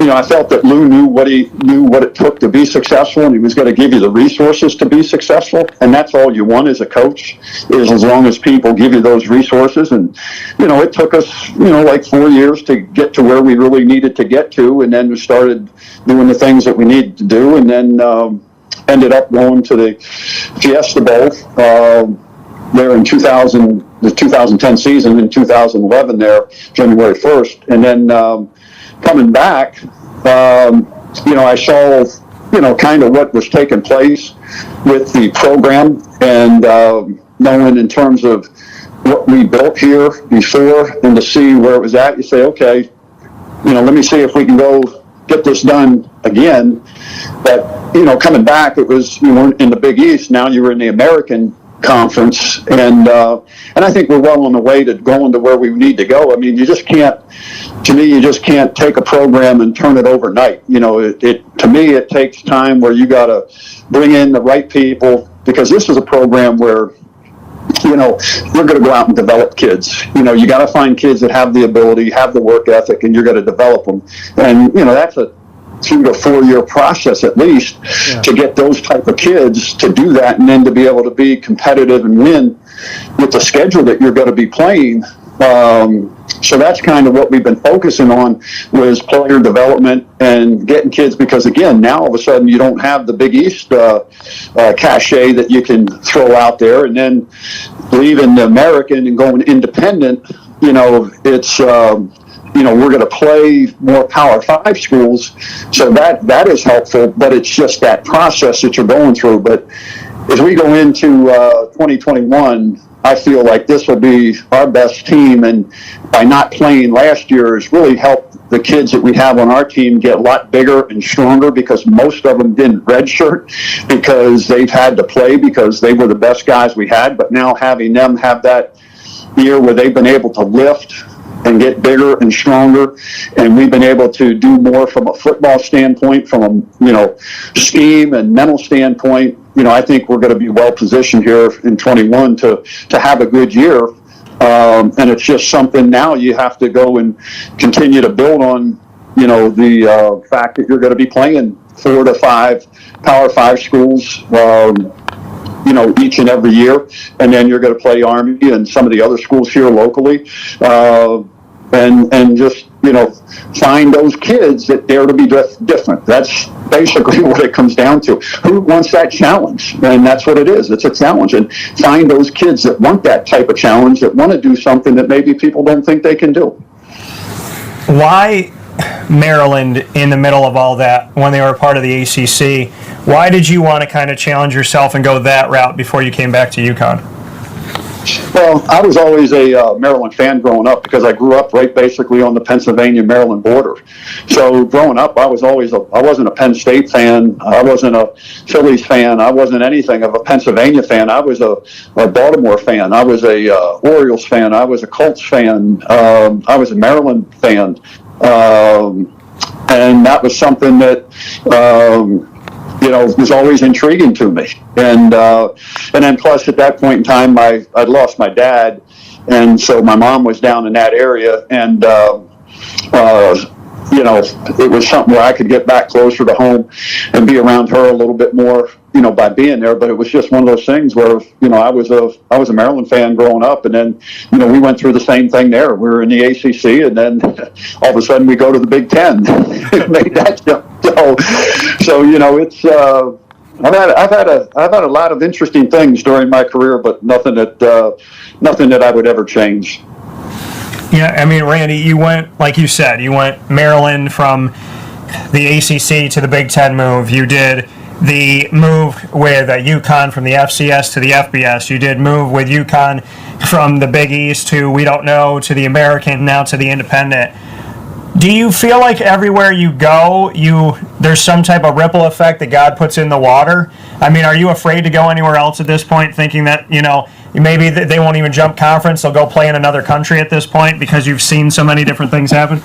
I felt that Lou knew what it took to be successful, and he was going to give you the resources to be successful. And that's all you want as a coach, is as long as people give you those resources. And, it took us, like 4 years to get to where we really needed to get to. And then we started doing the things that we needed to do. And then ended up going to the Fiesta Bowl there in the 2010 season, in 2011 there, January 1st. And then coming back, I saw, kind of what was taking place with the program, and knowing in terms of what we built here before, and to see where it was at, you say, okay, let me see if we can go get this done again. But, coming back, it was, you weren't in the Big East. Now you were in the American Conference. And I think we're well on the way to going to where we need to go. I mean, you just can't take a program and turn it overnight. To me, it takes time where you got to bring in the right people, because this is a program where, we're going to go out and develop kids. You got to find kids that have the ability, have the work ethic, and you're going to develop them. And, that's a 2 to 4 year process at least to get those type of kids to do that, and then to be able to be competitive and win with the schedule that you're going to be playing. So that's kind of what we've been focusing on, was player development and getting kids, because again, now all of a sudden you don't have the Big East cachet that you can throw out there, and then leaving the American and going independent. It's we're going to play more Power 5 schools, so that is helpful, but it's just that process that you're going through. But as we go into 2021, I feel like this will be our best team, and by not playing last year has really helped the kids that we have on our team get a lot bigger and stronger, because most of them didn't redshirt because they've had to play because they were the best guys we had. But now having them have that year where they've been able to lift and get bigger and stronger, and we've been able to do more from a football standpoint, from a scheme and mental standpoint. I think we're going to be well positioned here in 21 to have a good year, and it's just something now you have to go and continue to build on. The fact that you're going to be playing 4 to 5 Power 5 schools. Each and every year, and then you're going to play Army and some of the other schools here locally, and just find those kids that dare to be different. That's basically what it comes down to. Who wants that challenge? And that's what it is. It's a challenge, and find those kids that want that type of challenge, that want to do something that maybe people don't think they can do. Why Maryland in the middle of all that when they were a part of the ACC? Why did you want to kind of challenge yourself and go that route before you came back to UConn? Well, I was always a Maryland fan growing up, because I grew up right basically on the Pennsylvania-Maryland border. So growing up, I wasn't a Penn State fan. I wasn't a Phillies fan. I wasn't anything of a Pennsylvania fan. I was a Baltimore fan. I was a Orioles fan. I was a Colts fan. I was a Maryland fan. And that was something that was always intriguing to me. And then plus at that point in time, I'd lost my dad, and so my mom was down in that area, and it was something where I could get back closer to home and be around her a little bit more, by being there. But it was just one of those things where, I was a Maryland fan growing up, and then, we went through the same thing there. We were in the ACC, and then all of a sudden we go to the Big Ten. Made that jump. So it's I've had a lot of interesting things during my career, but nothing that I would ever change. Yeah, I mean, Randy, you went, like you said, you went Maryland from the ACC to the Big Ten move. You did the move with UConn from the FCS to the FBS. You did move with UConn from the Big East to we don't know to the American, now to the Independent. Do you feel like everywhere you go, there's some type of ripple effect that God puts in the water? I mean, are you afraid to go anywhere else at this point, thinking that, maybe they won't even jump conference, they'll go play in another country at this point because you've seen so many different things happen?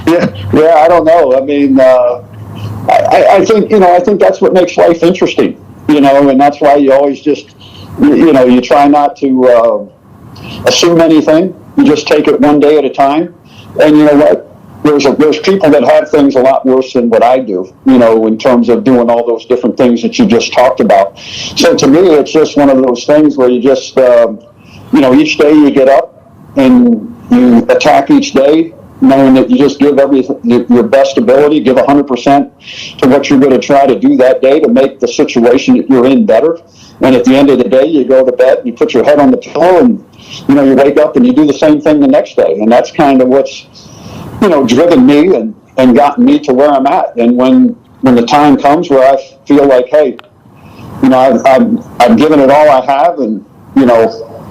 Yeah, I don't know. I mean, I think that's what makes life interesting, and that's why you always just, you try not to assume anything. You just take it one day at a time. And you know what? There's people that have things a lot worse than what I do, in terms of doing all those different things that you just talked about. So to me, it's just one of those things where you just, each day you get up and you attack each day, knowing that you just give everything, your best ability, give 100% to what you're going to try to do that day to make the situation that you're in better. And at the end of the day, you go to bed, and you put your head on the pillow, and you wake up and you do the same thing the next day. And that's kind of what's, driven me and gotten me to where I'm at. And when the time comes where I feel like, hey, I've given it all I have, and,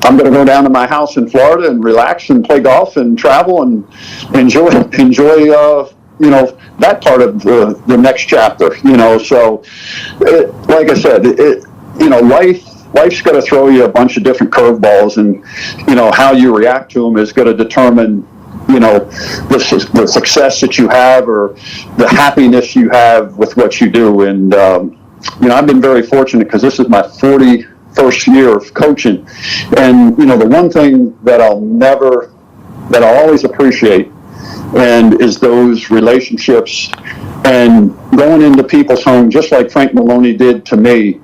I'm going to go down to my house in Florida and relax and play golf and travel and enjoy that part of the next chapter. So like I said, life's going to throw you a bunch of different curveballs, and how you react to them is going to determine the success that you have or the happiness you have with what you do. And I've been very fortunate because this is my 41st year of coaching, and the one thing that I'll always appreciate and is those relationships, and going into people's home just like Frank Maloney did to me,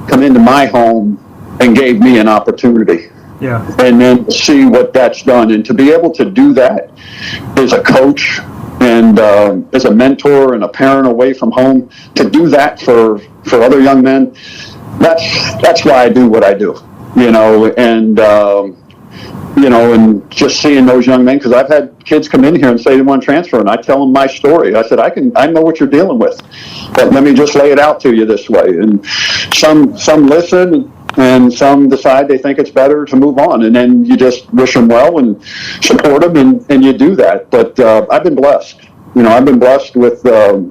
come into my home and gave me an opportunity. Yeah. And then to see what that's done, and to be able to do that as a coach and as a mentor and a parent away from home, to do that for other young men, that's why I do what I do, and just seeing those young men, because I've had kids come in here and say they want to transfer, and I tell them my story. I said, I know what you're dealing with, but let me just lay it out to you this way. And some listen, and some decide they think it's better to move on, and then you just wish them well and support them, and you do that. But I've been blessed. I've been blessed with the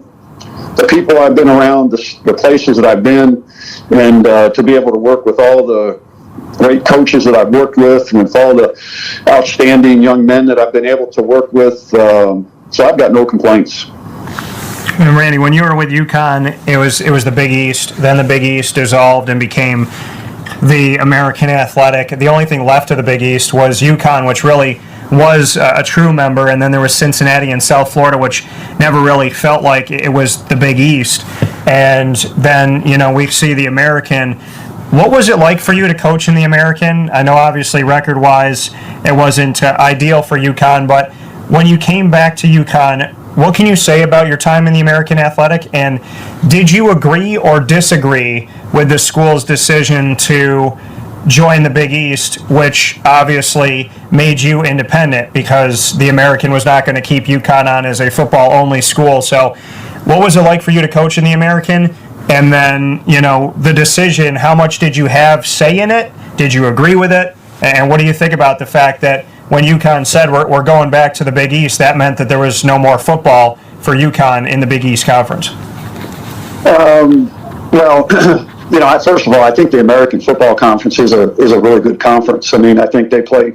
people I've been around, the places that I've been, and to be able to work with all the great coaches that I've worked with all the outstanding young men that I've been able to work with. So I've got no complaints. And Randy, when you were with UConn, it was the Big East. Then the Big East dissolved and became the American Athletic. The only thing left of the Big East was UConn, which really was a true member, and then there was Cincinnati and South Florida, which never really felt like it was the Big East. And then, we see the American. What was it like for you to coach in the American? I know obviously record-wise it wasn't ideal for UConn, but when you came back to UConn, what can you say about your time in the American Athletic? And did you agree or disagree with the school's decision to join the Big East, which obviously made you independent because the American was not going to keep UConn on as a football-only school? So what was it like for you to coach in the American? And then, the decision, how much did you have say in it? Did you agree with it? And what do you think about the fact that when UConn said we're going back to the Big East, that meant that there was no more football for UConn in the Big East Conference? First of all, I think the American Football Conference is a really good conference. I mean, I think they play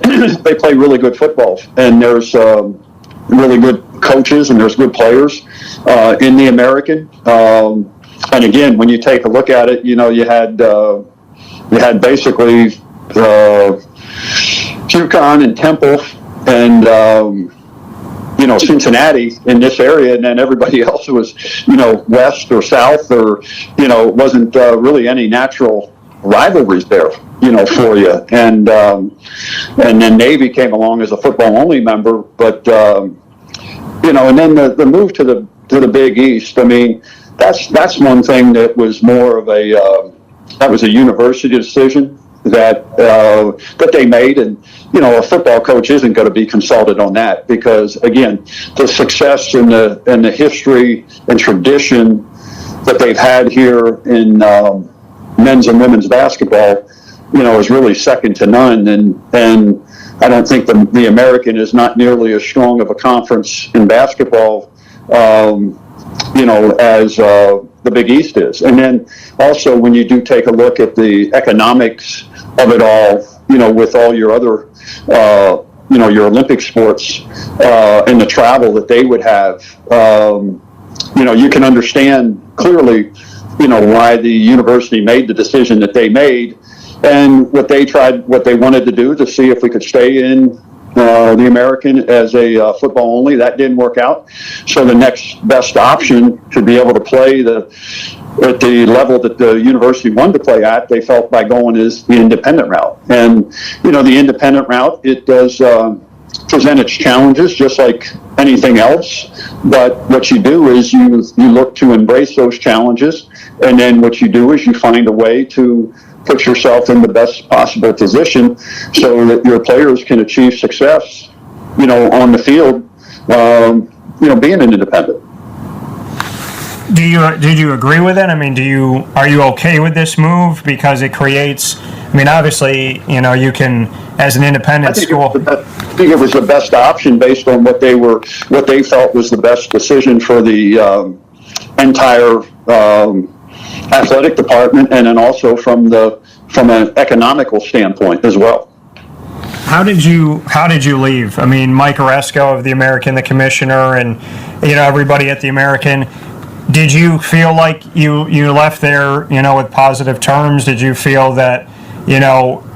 really good football, and there's really good coaches and there's good players in the American. And again, when you take a look at it, you had basically UConn and Temple and Cincinnati in this area, and then everybody else was west or south, or wasn't really any natural rivalries there for you. And then Navy came along as a football only member, but and then the move to the Big East. I mean, that's one thing that was more of a university decision that they made, and a football coach isn't going to be consulted on that, because again, the success and the history and tradition that they've had here in men's and women's basketball, is really second to none, and I don't think the American is not nearly as strong of a conference in basketball as the Big East is. And then also, when you do take a look at the economics of it all, with all your other, your Olympic sports and the travel that they would have, you can understand clearly, why the university made the decision that they made, and what they wanted to do to see if we could stay in the American as a football only. That didn't work out. So the next best option to be able to play at the level that the university wanted to play at, they felt by going is the independent route. And, the independent route, it does present its challenges just like anything else. But what you do is you look to embrace those challenges. And then what you do is you find a way to put yourself in the best possible position so that your players can achieve success, on the field, being an independent. Did you agree with it? I mean, are you okay with this move because it creates? I mean, obviously, you can, as an independent school. I think it was the best option based on what they felt was the best decision for the entire athletic department, and then also from an economical standpoint as well. How did you leave? I mean, Mike Oresco of the American, the commissioner, and everybody at the American. Did you feel like you left there, with positive terms? Did you feel that,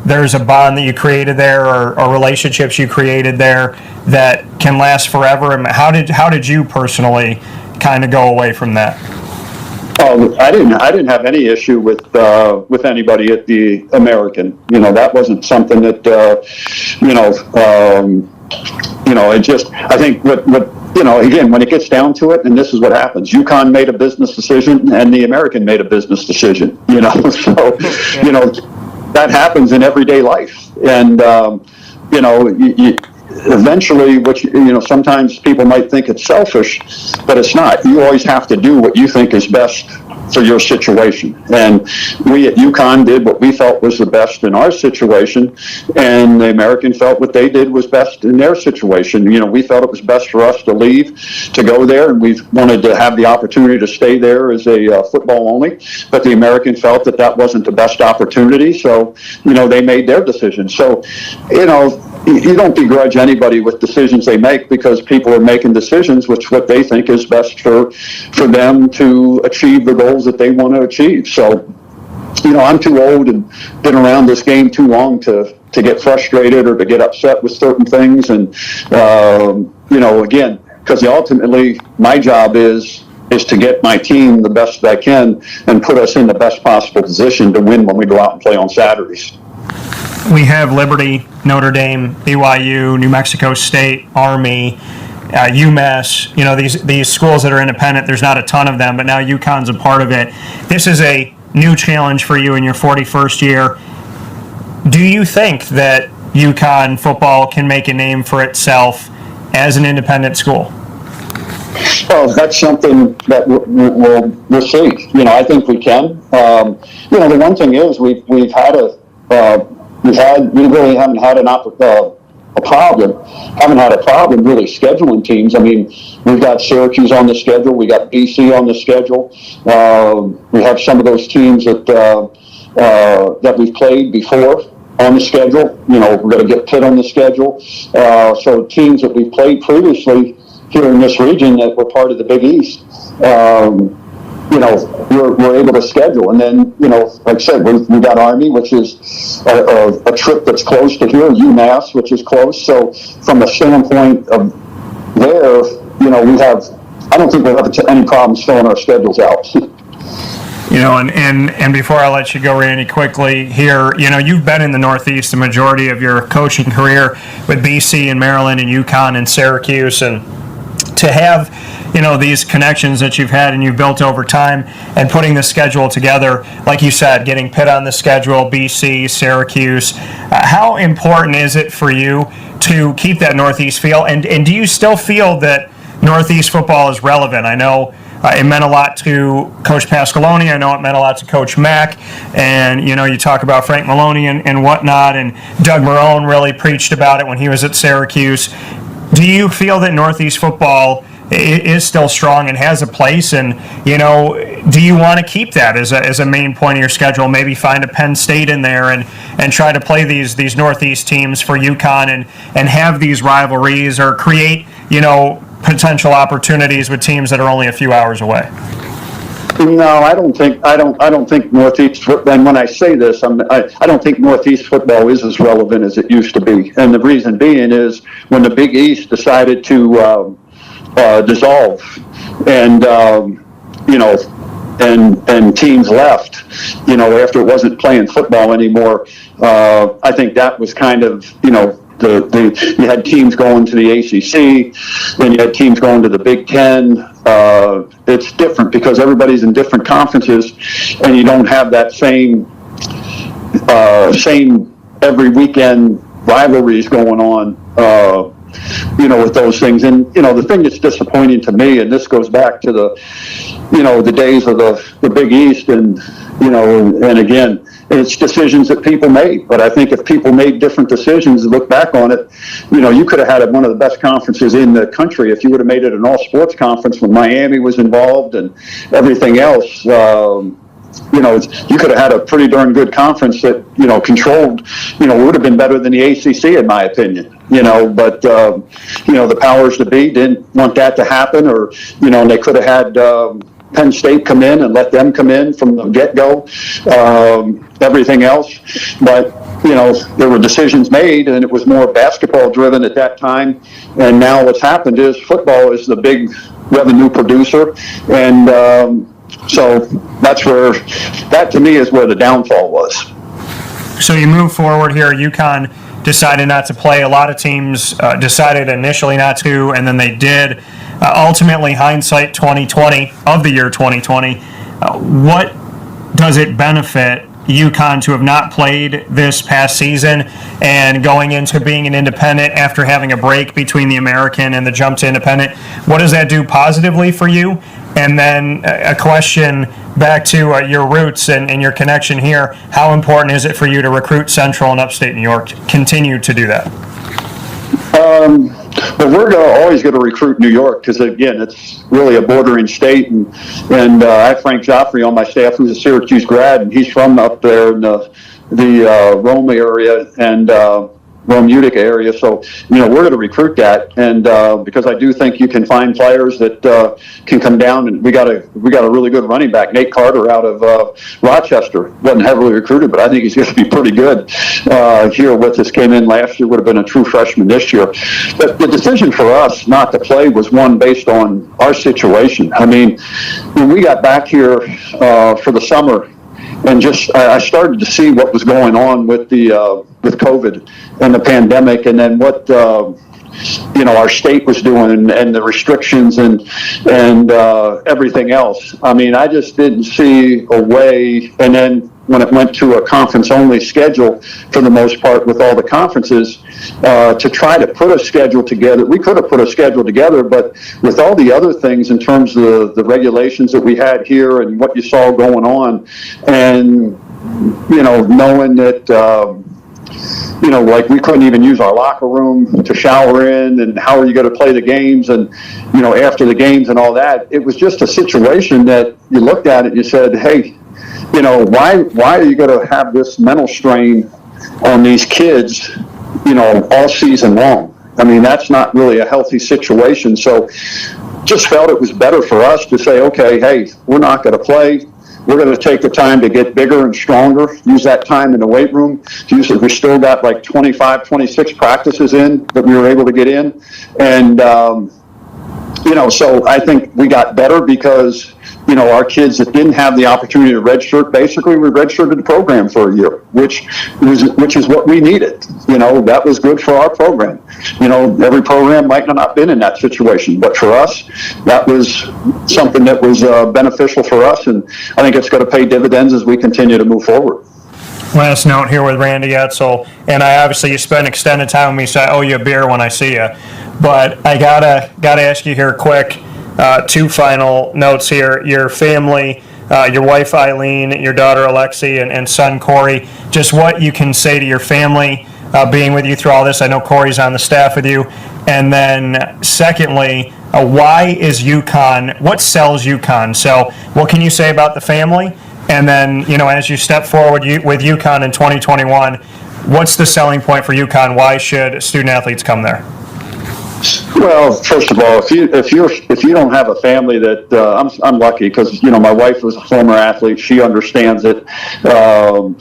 there's a bond that you created there, or relationships you created there that can last forever? And how did you personally kind of go away from that? I didn't have any issue with anybody at the American. That wasn't something that it just, I think what again, when it gets down to it, and this is what happens, UConn made a business decision and the American made a business decision, so, that happens in everyday life. And, eventually, sometimes people might think it's selfish, but it's not. You always have to do what you think is best for your situation. And we at UConn did what we felt was the best in our situation, and the American felt what they did was best in their situation. We felt it was best for us to leave, to go there, and we wanted to have the opportunity to stay there as a football only, but the American felt that wasn't the best opportunity, so, they made their decision. So, you don't begrudge anybody with decisions they make, because people are making decisions which what they think is best for them to achieve the goals that they want to achieve. So, I'm too old and been around this game too long to get frustrated or to get upset with certain things. And, again, because ultimately my job is to get my team the best I can and put us in the best possible position to win when we go out and play on Saturdays. We have Liberty, Notre Dame, BYU, New Mexico State, Army, UMass, these schools that are independent. There's not a ton of them, but now UConn's a part of it. This is a new challenge for you in your 41st year. Do you think that UConn football can make a name for itself as an independent school? Well, that's something that we'll see. I think we can. The one thing is we really haven't had a problem really scheduling teams. I mean, we've got Syracuse on the schedule, we got BC on the schedule. We have some of those teams that we've played before on the schedule. We're going to get Pitt on the schedule. So teams that we've played previously here in this region that were part of the Big East. We're able to schedule. And then, like I said, we got Army, which is a trip that's close to here, UMass, which is close. So from the standpoint of there, I don't think we'll have any problems filling our schedules out. And before I let you go, Randy, quickly here, you've been in the Northeast the majority of your coaching career with BC and Maryland and UConn and Syracuse, and to have these connections that you've had and you've built over time and putting the schedule together, like you said, getting Pitt on the schedule, BC, Syracuse, how important is it for you to keep that Northeast feel? And do you still feel that Northeast football is relevant? I know it meant a lot to Coach Pasqualoni. I know it meant a lot to Coach Mack. And, you talk about Frank Maloney and whatnot, and Doug Marrone really preached about it when he was at Syracuse. Do you feel that Northeast football is still strong and has a place, and do you want to keep that as a main point of your schedule? Maybe find a Penn State in there and try to play these Northeast teams for UConn and have these rivalries, or create potential opportunities with teams that are only a few hours away. No, I don't think Northeast football, and when I say this, I don't think Northeast football is as relevant as it used to be. And the reason being is when the Big East decided to dissolve, and and teams left, after it wasn't playing football anymore. I think that was kind of, you had teams going to the ACC, then you had teams going to the Big Ten. It's different because everybody's in different conferences, and you don't have that same every weekend rivalries going on. with those things. And, the thing that's disappointing to me, and this goes back to the days of the Big East and again, it's decisions that people made. But I think if people made different decisions and look back on it, you could have had one of the best conferences in the country if you would have made it an all sports conference when Miami was involved and everything else. You could have had a pretty darn good conference that, controlled, would have been better than the ACC in my opinion, but, the powers that be didn't want that to happen, or, they could have had, Penn State come in and let them come in from the get-go, everything else. But, there were decisions made, and it was more basketball driven at that time. And now what's happened is football is the big revenue producer. And so that to me is where the downfall was. So you move forward here. UConn decided not to play. A lot of teams decided initially not to, and then they did. Ultimately, hindsight 2020 of the year 2020, what does it benefit UConn to have not played this past season and going into being an independent after having a break between the American and the jump to independent? What does that do positively for you? And then a question back to your roots and your connection here. How important is it for you to recruit Central and Upstate New York? Continue to do that. But we're always going to recruit New York because, again, it's really a bordering state. And I have Frank Joffrey on my staff, who's a Syracuse grad, and he's from up there in the Rome area and Rome Utica area. So, we're going to recruit that. And because I do think you can find players that can come down. And we got a really good running back, Nate Carter, out of Rochester. Wasn't heavily recruited, but I think he's going to be pretty good here with us. Came in last year, would have been a true freshman this year. But the decision for us not to play was one based on our situation. I mean, when we got back here for the summer, and I started to see what was going on with with COVID and the pandemic, and then what our state was doing, and the restrictions and everything else. I mean, I just didn't see a way. And then when it went to a conference-only schedule, for the most part, with all the conferences, to try to put a schedule together. We could have put a schedule together, but with all the other things in terms of the regulations that we had here and what you saw going on, and, knowing that, like we couldn't even use our locker room to shower in, and how are you going to play the games, and, after the games and all that, it was just a situation that you looked at it and you said, hey, why are you going to have this mental strain on these kids, all season long? I mean, that's not really a healthy situation. So just felt it was better for us to say, okay, hey, we're not going to play. We're going to take the time to get bigger and stronger, use that time in the weight room. We still got like 25, 26 practices in that we were able to get in. And, so I think we got better because, our kids that didn't have the opportunity to redshirt, basically we redshirted the program for a year, which is what we needed. That was good for our program. Every program might not have been in that situation, but for us, that was something that was beneficial for us, and I think it's going to pay dividends as we continue to move forward. Last note here with Randy Edsall, and you spend extended time with me, so I owe you a beer when I see you. But I gotta ask you here quick. Two final notes here. Your family, your wife Eileen, your daughter Alexi, and son Corey, just what you can say to your family being with you through all this. I know Corey's on the staff with you. And then secondly, why is UConn, what sells UConn? So what can you say about the family? And then, as you step forward with UConn in 2021, what's the selling point for UConn? Why should student athletes come there? Well, first of all, if you don't have a family that I'm lucky because my wife was a former athlete, she understands it,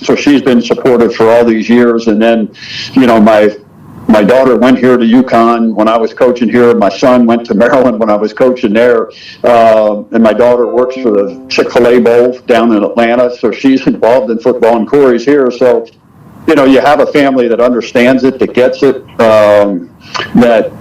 so she's been supportive for all these years. And then, my daughter went here to UConn when I was coaching here. My son went to Maryland when I was coaching there, and my daughter works for the Chick-fil-A Bowl down in Atlanta, so she's involved in football. And Corey's here, so you have a family that understands it, that gets it, that.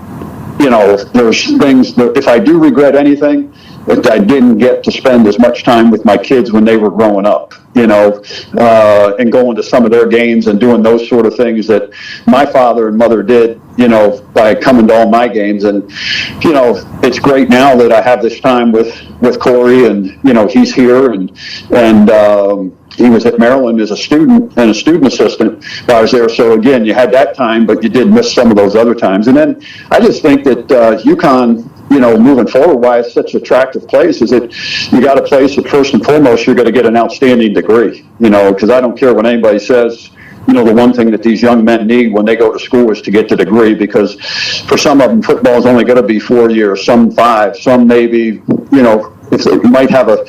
There's things that if I do regret anything, that I didn't get to spend as much time with my kids when they were growing up, and going to some of their games and doing those sort of things that my father and mother did, by coming to all my games. And, it's great now that I have this time with Corey, and, he's here, and he was at Maryland as a student and a student assistant while I was there. So again, you had that time, but you did miss some of those other times. And then I just think that UConn, moving forward, why it's such an attractive place is that you got a place that first and foremost you're going to get an outstanding degree. Because I don't care what anybody says. The one thing that these young men need when they go to school is to get the degree, because for some of them, football is only going to be 4 years, some 5, some maybe, if they might have a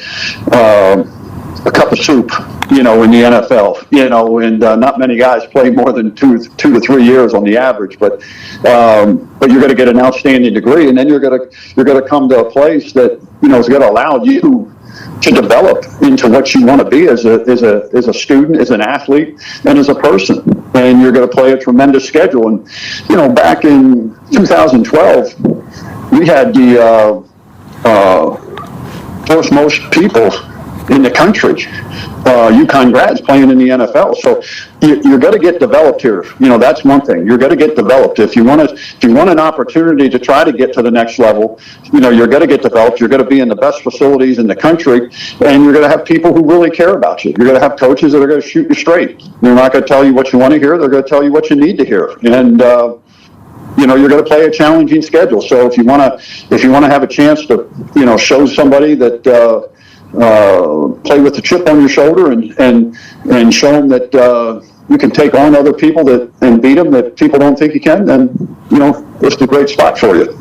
cup of soup, in the NFL, and not many guys play more than two to 3 years on the average, but you're going to get an outstanding degree, and then you're going to come to a place that, is going to allow you to develop into what you want to be as a student, as an athlete, and as a person. And you're going to play a tremendous schedule. And, back in 2012, we had the first most people in the country, UConn grads playing in the NFL. So you're going to get developed here. That's one thing. You're going to get developed. If you want an opportunity to try to get to the next level, you're going to get developed. You're going to be in the best facilities in the country, and you're going to have people who really care about you. You're going to have coaches that are going to shoot you straight. They're not going to tell you what you want to hear. They're going to tell you what you need to hear. And you're going to play a challenging schedule. So if you want to have a chance to show somebody that play with the chip on your shoulder and show them that you can take on other people and beat them that people don't think you can, then it's a great spot for you.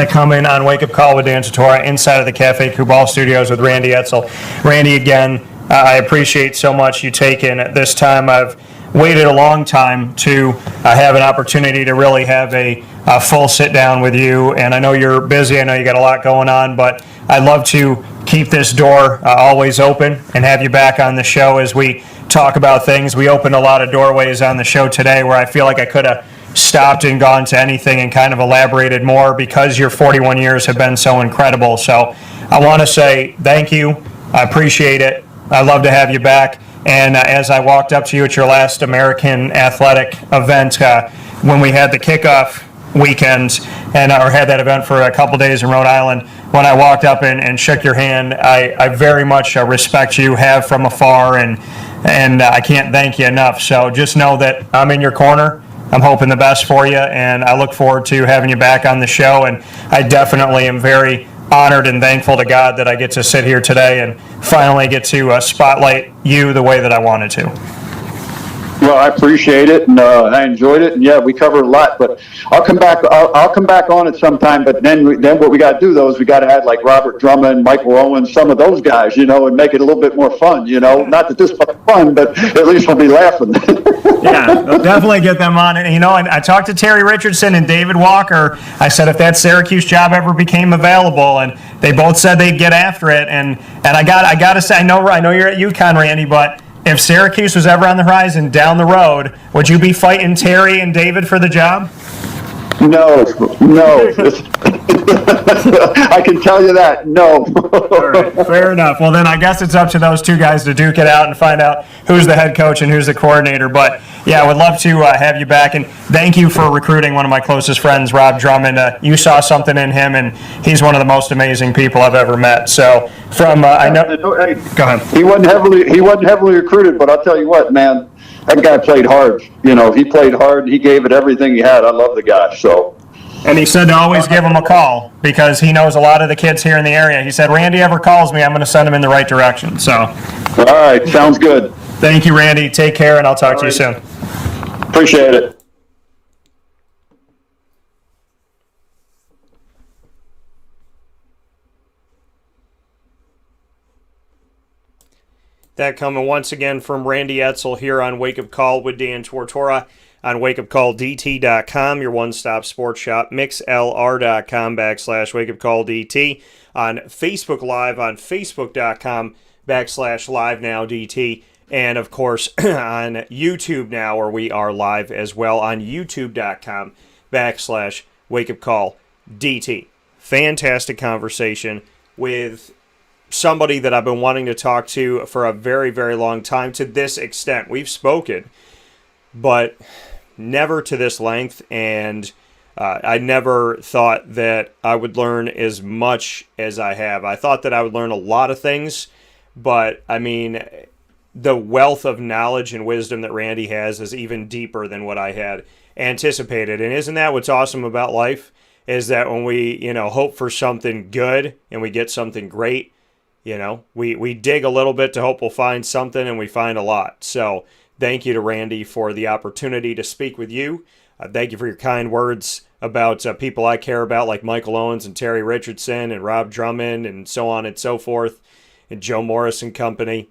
Coming on Wake Up Call with Dan Tortora inside of the Cafe Kubal studios with Randy Edsall. Randy, again, I appreciate so much you taking this time. I've waited a long time to have an opportunity to really have a full sit down with you, and I know you're busy. I know you got a lot going on, but I'd love to keep this door always open and have you back on the show as we talk about things. We opened a lot of doorways on the show today where I feel like I could have stopped and gone to anything and kind of elaborated more, because your 41 years have been so incredible. So I want to say thank you. I appreciate it. I'd love to have you back. And as I walked up to you at your last American Athletic event, when we had the kickoff weekend, or had that event for a couple days in Rhode Island, when I walked up and shook your hand, I very much respect you, have from afar, and I can't thank you enough. So just know that I'm in your corner. I'm hoping the best for you, and I look forward to having you back on the show. And I definitely am very honored and thankful to God that I get to sit here today and finally get to spotlight you the way that I wanted to. Well, I appreciate it, and I enjoyed it, and yeah, we covered a lot. But I'll come back. I'll come back on it sometime. But then what we got to do, though, is we got to add like Robert Drummond, Michael Owens, some of those guys, and make it a little bit more fun. Not that this is fun, but at least we'll be laughing. Yeah, we'll definitely get them on. And I talked to Terry Richardson and David Walker. I said if that Syracuse job ever became available, and they both said they'd get after it. And I got to say, I know you're at UConn, Randy, but if Syracuse was ever on the horizon down the road, would you be fighting Terry and David for the job? No. I can tell you that. No. All right, fair enough. Well, then I guess it's up to those two guys to duke it out and find out who's the head coach and who's the coordinator. But yeah, I would love to have you back, and thank you for recruiting one of my closest friends, Rob Drummond. You saw something in him, and he's one of the most amazing people I've ever met. So I know. Hey, go ahead. He wasn't heavily recruited, but I'll tell you what, man. That guy played hard. He played hard. He gave it everything he had. I love the guy. So. And he said to always give him a call because he knows a lot of the kids here in the area. He said, Randy ever calls me, I'm going to send him in the right direction. So. All right. Sounds good. Thank you, Randy. Take care, and I'll talk to you soon. Appreciate it. That coming once again from Randy Edsall here on Wake Up Call with Dan Tortora on WakeUpCallDT.com, your one-stop sports shop, mixlr.com/WakeUpCallDT, on Facebook Live on Facebook.com/LiveNowDT, and of course on YouTube now, where we are live as well on YouTube.com/WakeUpCallDT. Fantastic conversation. with somebody that I've been wanting to talk to for a very, very long time to this extent. We've spoken, but never to this length, and I never thought that I would learn as much as I have. I thought that I would learn a lot of things, but I mean, the wealth of knowledge and wisdom that Randy has is even deeper than what I had anticipated. And isn't that what's awesome about life? Is that when we, hope for something good and we get something great, we dig a little bit to hope we'll find something, and we find a lot. So thank you to Randy for the opportunity to speak with you. Thank you for your kind words about people I care about, like Michael Owens and Terry Richardson and Rob Drummond and so on and so forth, and Joe Morris and company.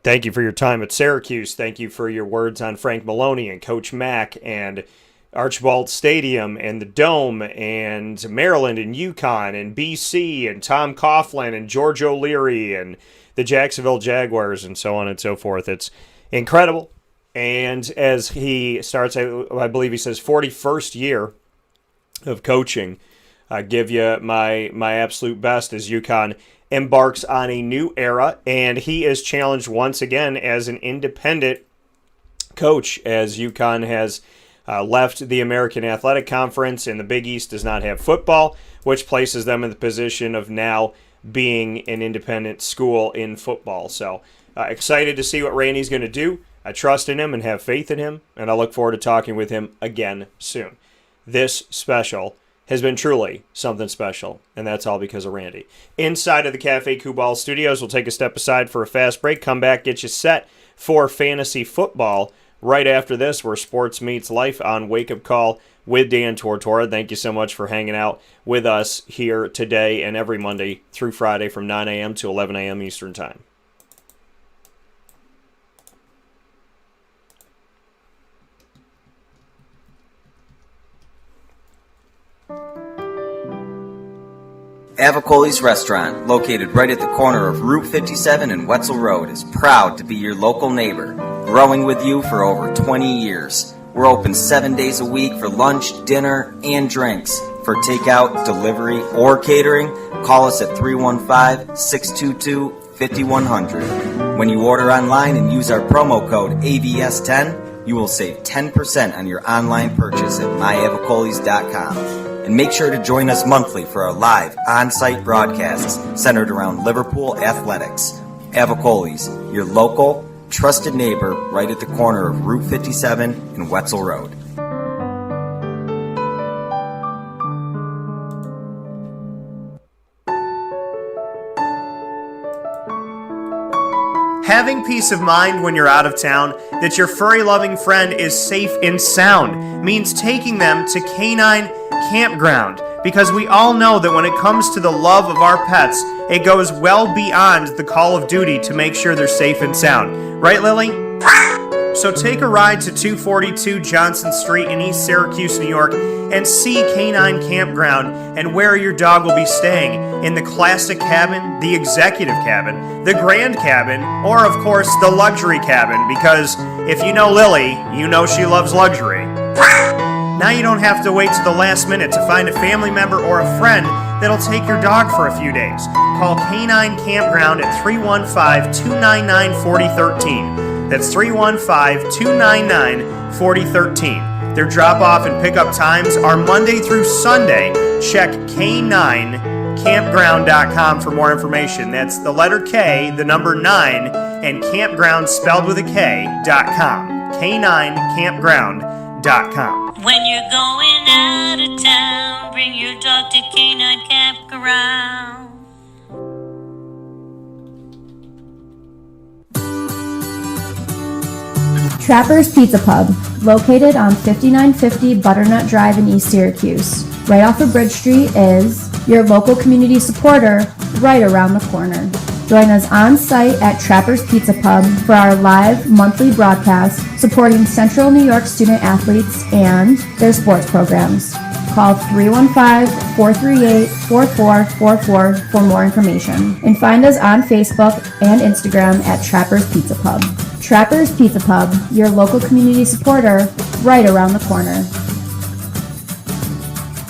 Thank you for your time at Syracuse. Thank you for your words on Frank Maloney and Coach Mack and Archibald Stadium and the Dome and Maryland and UConn and BC and Tom Coughlin and George O'Leary and the Jacksonville Jaguars and so on and so forth. It's incredible. And as he starts, I believe he says 41st year of coaching, I give you my absolute best as UConn embarks on a new era, and he is challenged once again as an independent coach as UConn has left the American Athletic Conference, and the Big East does not have football, which places them in the position of now being an independent school in football. So excited to see what Randy's going to do. I trust in him and have faith in him, and I look forward to talking with him again soon. This special has been truly something special, and that's all because of Randy. Inside of the Cafe Kubal studios, we'll take a step aside for a fast break, come back, get you set for fantasy football right after this, where sports meets life on Wake Up Call with Dan Tortora. Thank you so much for hanging out with us here today and every Monday through Friday from 9 a.m. to 11 a.m. Eastern Time. Avicoli's Restaurant, located right at the corner of Route 57 and Wetzel Road, is proud to be your local neighbor, growing with you for over 20 years. We're open 7 days a week for lunch, dinner, and drinks. For takeout, delivery, or catering, call us at 315-622-5100. When you order online and use our promo code AVS10, you will save 10% on your online purchase at myavicolis.com. And make sure to join us monthly for our live on-site broadcasts centered around Liverpool athletics. Avicoli's, your local, trusted neighbor right at the corner of Route 57 and Wetzel Road. Having peace of mind when you're out of town that your furry-loving friend is safe and sound means taking them to Canine Campground, because we all know that when it comes to the love of our pets, it goes well beyond the call of duty to make sure they're safe and sound. Right, Lily? So take a ride to 242 Johnson Street in East Syracuse, New York, and see Canine Campground and where your dog will be staying in the classic cabin, the executive cabin, the grand cabin, or of course the luxury cabin, because if you know Lily, you know she loves luxury. Now you don't have to wait to the last minute to find a family member or a friend that'll take your dog for a few days. Call Canine Campground at 315-299-4013. That's 315-299-4013. Their drop-off and pickup times are Monday through Sunday. Check K9campground.com for more information. That's the letter K, the number 9, and campground spelled with a K.com. K9campground.com. When you're going out of town, bring your dog to Canine Campground. Trapper's Pizza Pub, located on 5950 Butternut Drive in East Syracuse. Right off of Bridge Street is your local community supporter right around the corner. Join us on site at Trapper's Pizza Pub for our live monthly broadcast supporting Central New York student athletes and their sports programs. Call 315-438-4444 for more information. And find us on Facebook and Instagram at Trapper's Pizza Pub. Trapper's Pizza Pub, your local community supporter right around the corner.